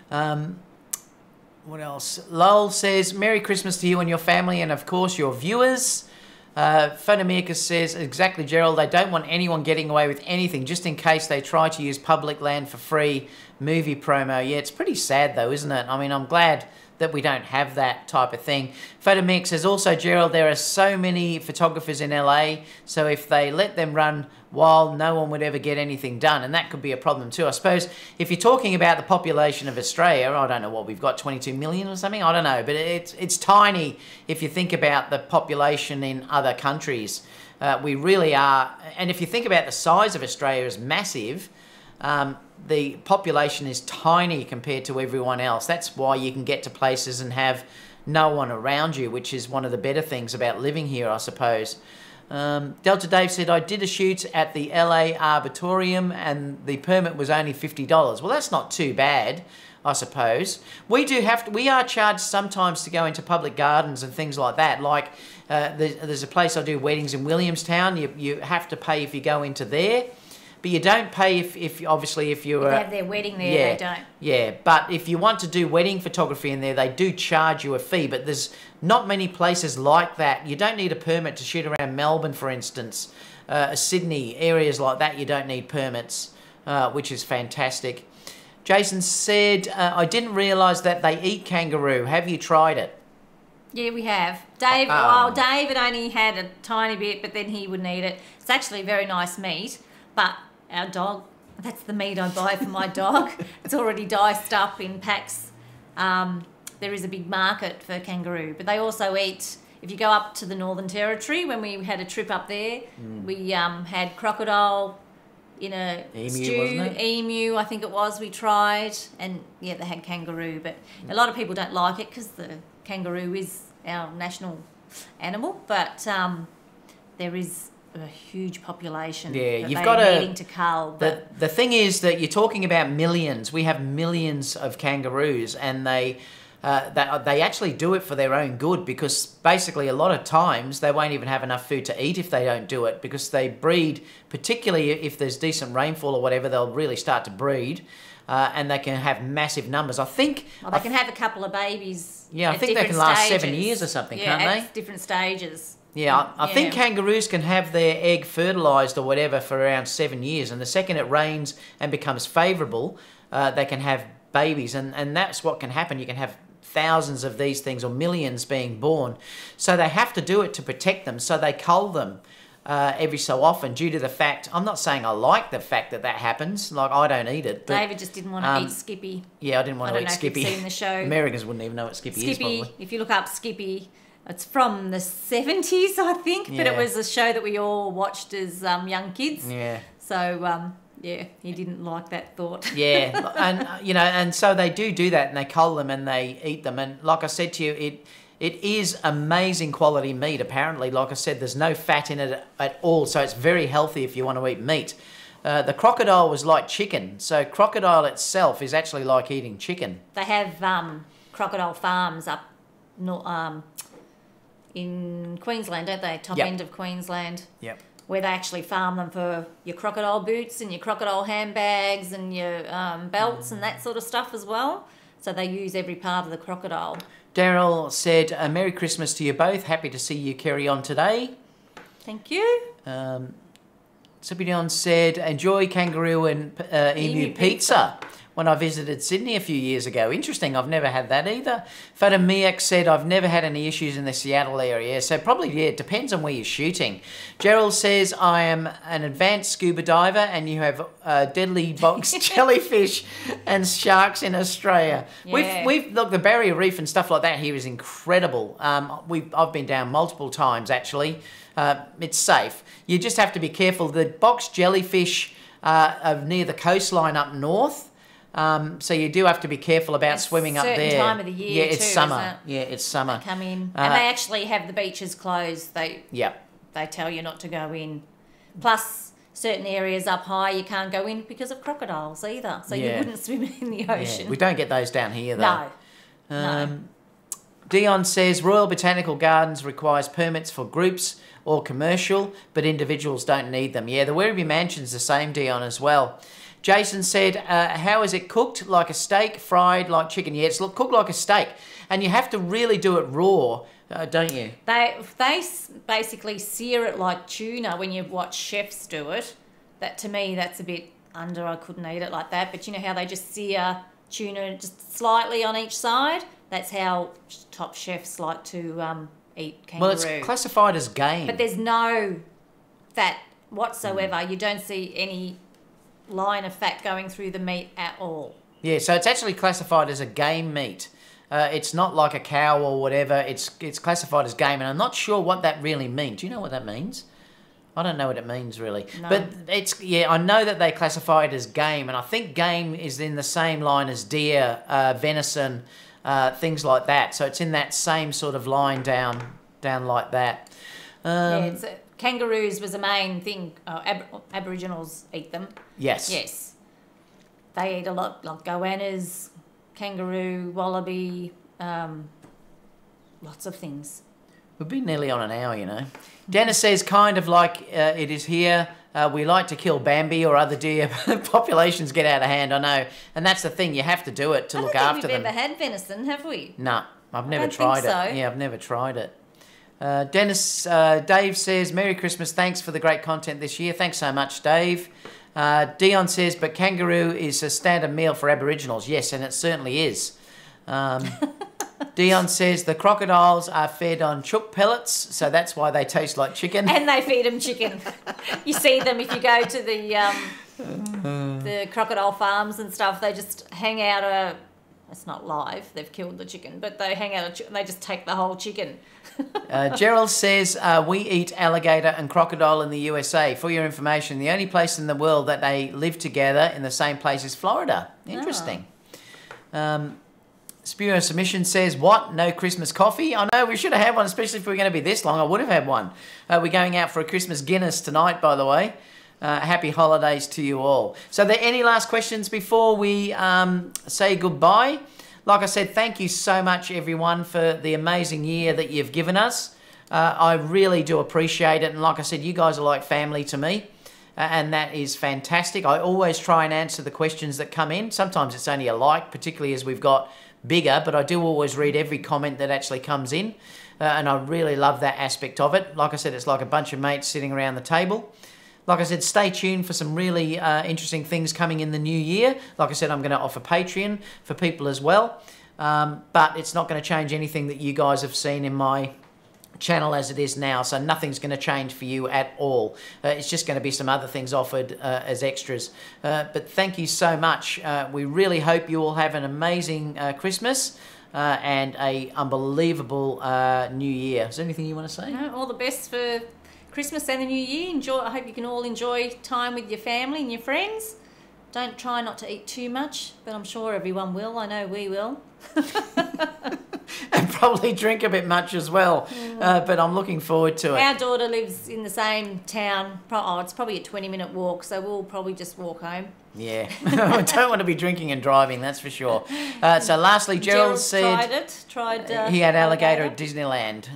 what else? Lowell says, Merry Christmas to you and your family and, of course, your viewers. Photomica says, exactly, Gerald, they don't want anyone getting away with anything just in case they try to use public land for free movie promo. Yeah, it's pretty sad, though, isn't it? I mean, I'm glad that we don't have that type of thing. Photomic says, also, Gerald, there are so many photographers in LA, so if they let them run wild, no one would ever get anything done, and that could be a problem too. I suppose if you're talking about the population of Australia, I don't know what we've got, 22 million or something, I don't know, but it's tiny if you think about the population in other countries. We really are, and if you think about the size of Australia is massive, the population is tiny compared to everyone else. That's why you can get to places and have no one around you, which is one of the better things about living here, I suppose. Delta Dave said, I did a shoot at the LA Arboretum and the permit was only $50. Well, that's not too bad, I suppose. We are charged sometimes to go into public gardens and things like that. Like there's a place I do weddings in Williamstown. You have to pay if you go into there. But you don't pay if obviously if you're... If they have their wedding there, they don't. Yeah, but if you want to do wedding photography in there, they do charge you a fee. But there's not many places like that. You don't need a permit to shoot around Melbourne, for instance. Sydney, areas like that, you don't need permits, which is fantastic. Jason said, I didn't realise that they eat kangaroo. Have you tried it? Yeah, we have. David only had a tiny bit, but then he wouldn't eat it. It's actually very nice meat, but... Our dog, that's the meat I buy for my dog. It's already diced up in packs. There is a big market for kangaroo, but they also eat, if you go up to the Northern Territory, when we had a trip up there, we had crocodile in a stew, wasn't it? Emu, I think it was, we tried, and yeah, they had kangaroo, but a lot of people don't like it because the kangaroo is our national animal, but there is a huge popation. Yeah, you've got needing to cull. The thing is that you're talking about millions. We have millions of kangaroos, and they actually do it for their own good, because basically a lot of times they won't even have enough food to eat if they don't do it, because they breed, particularly if there's decent rainfall or whatever, they'll really start to breed. And they can have massive numbers. I think... Well, they can have a couple of babies. Yeah, I think they can last 7 years or something, can't they? At different stages. Yeah, I think kangaroos can have their egg fertilised or whatever for around 7 years, and the second it rains and becomes favourable, they can have babies, and that's what can happen. You can have thousands of these things, or millions being born. So they have to do it to protect them, so they cull them every so often, due to the fact... I'm not saying I like the fact that happens, like I don't eat it. But, David just didn't want to eat Skippy. Yeah, I didn't want to eat Skippy. I don't know if you've seen the show. Americans wouldn't even know what Skippy is, probably. If you look up Skippy... It's from the 70s, I think, but it was a show that we all watched as young kids. Yeah. So, he didn't like that thought. Yeah, and and so they do that, and they cull them and they eat them. And like I said to you, it is amazing quality meat. Apparently, like I said, there's no fat in it at all, so it's very healthy if you want to eat meat. The crocodile was like chicken, so crocodile itself is actually like eating chicken. They have crocodile farms up in Queensland, don't they? Top end of Queensland. Yep. Where they actually farm them for your crocodile boots and your crocodile handbags and your belts and that sort of stuff as well. So they use every part of the crocodile. Daryl said, Merry Christmas to you both. Happy to see you carry on today. Thank you. Sipidion said, enjoy kangaroo and emu pizza. When I visited Sydney a few years ago. Interesting, I've never had that either. Photomiac said, I've never had any issues in the Seattle area. So probably, it depends on where you're shooting. Gerald says, I am an advanced scuba diver and you have deadly box jellyfish and sharks in Australia. Yeah. Look, the barrier reef and stuff like that here is incredible. I've been down multiple times, actually. It's safe. You just have to be careful. The box jellyfish are near the coastline up north. So you do have to be careful about It's swimming up certain there. time of the year Yeah, it's too, summer. isn't it? Yeah, it's summer. Come in, and they actually have the beaches closed. They tell you not to go in. Plus, certain areas up high you can't go in because of crocodiles either. So you wouldn't swim in the ocean. Yeah. We don't get those down here though. No. Dion says Royal Botanical Gardens requires permits for groups or commercial, but individuals don't need them. Yeah, the Werribee Mansion's the same, Dion, as well. Jason said, how is it cooked? Like a steak, fried like chicken? Yeah, it's cooked like a steak. And you have to really do it raw, don't you? They basically sear it like tuna when you watch chefs do it. That, to me, that's a bit under. I couldn't eat it like that. But you know how they just sear tuna just slightly on each side? That's how top chefs like to eat kangaroo. Well, it's classified as game. But there's no fat whatsoever. You don't see any line of fat going through the meat at all. Yeah, so it's actually classified as a game meat. It's not like a cow or whatever. It's classified as game, and I'm not sure what that really means. Do you know what that means? I don't know what it means really. No. But I know that they classify it as game, and I think game is in the same line as deer, venison, things like that. So it's in that same sort of line down like that. Kangaroos was the main thing. Aboriginals eat them. Yes. Yes. They eat a lot, like goannas, kangaroo, wallaby, lots of things. We've been nearly on an hour, you know. Dennis says, kind of like it is here. We like to kill Bambi or other deer. Populations get out of hand, I know. And that's the thing, you have to do it to look after them. We've never had venison, have we? No, I've never tried it. Yeah, I've never tried it. Dave says, Merry Christmas, thanks for the great content this year. Thanks so much, Dave. Dion says, but kangaroo is a standard meal for Aboriginals. Yes, and it certainly is. Dion says the crocodiles are fed on chook pellets, so that's why they taste like chicken. And they feed them chicken. You see them if you go to the crocodile farms and stuff. They just hang out it's not live, they've killed the chicken, but they hang out they just take the whole chicken. Gerald says, we eat alligator and crocodile in the USA. For your information, the only place in the world that they live together in the same place is Florida. Interesting. Spiro Submission says, what? No Christmas coffee? I know, we should have had one, especially if we were going to be this long. I would have had one. We're going out for a Christmas Guinness tonight, by the way. Happy holidays to you all. So are there any last questions before we say goodbye? Like I said, thank you so much, everyone, for the amazing year that you've given us. I really do appreciate it. And like I said, you guys are like family to me. And that is fantastic. I always try and answer the questions that come in. Sometimes it's only a like, particularly as we've got bigger, but I do always read every comment that actually comes in. And I really love that aspect of it. Like I said, it's like a bunch of mates sitting around the table. Like I said, stay tuned for some really interesting things coming in the new year. Like I said, I'm going to offer Patreon for people as well. But it's not going to change anything that you guys have seen in my channel as it is now. So nothing's going to change for you at all. It's just going to be some other things offered as extras. But thank you so much. We really hope you all have an amazing Christmas and a unbelievable new year. Is there anything you want to say? No, all the best for Christmas and the new year. I hope you can all enjoy time with your family and your friends. Don't try not to eat too much, but I'm sure everyone will. I know we will. And probably drink a bit much as well. But I'm looking forward to it. Our daughter lives in the same town. It's probably a 20-minute walk, so we'll probably just walk home. Yeah. I don't want to be drinking and driving, that's for sure. So lastly, Gerald said... he had alligator at Disneyland.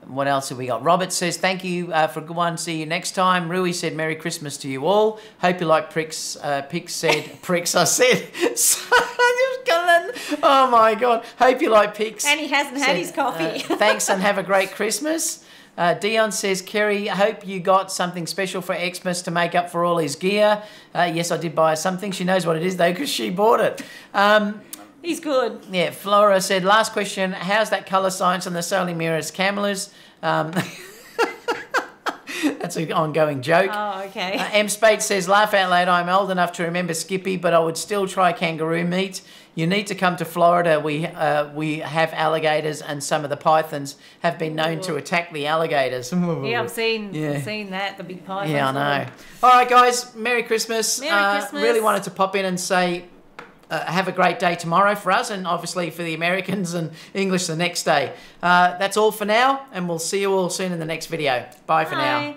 What else have we got? Robert says, thank you for a good one. See you next time. Rui said, Merry Christmas to you all. Hope you like pricks. Pix said, pricks, I said. Oh, my God. Hope you like Pix. And he hasn't had his coffee. Thanks and have a great Christmas. Dion says, Kerrie, hope you got something special for Xmas to make up for all his gear. Yes, I did buy her something. She knows what it is, though, because she bought it. He's good. Yeah, Flora said, last question, how's that colour science on the Sony mirrors cameras? That's an ongoing joke. Oh, okay. M. Spade says, laugh out loud, I'm old enough to remember Skippy, but I would still try kangaroo meat. You need to come to Florida. We have alligators, and some of the pythons have been known to attack the alligators. Yeah, I've seen that, the big pythons. Yeah, I know. All right, guys, Merry Christmas. Merry Christmas. Really wanted to pop in and say have a great day tomorrow for us, and obviously for the Americans and English the next day. That's all for now, and we'll see you all soon in the next video. Bye for now.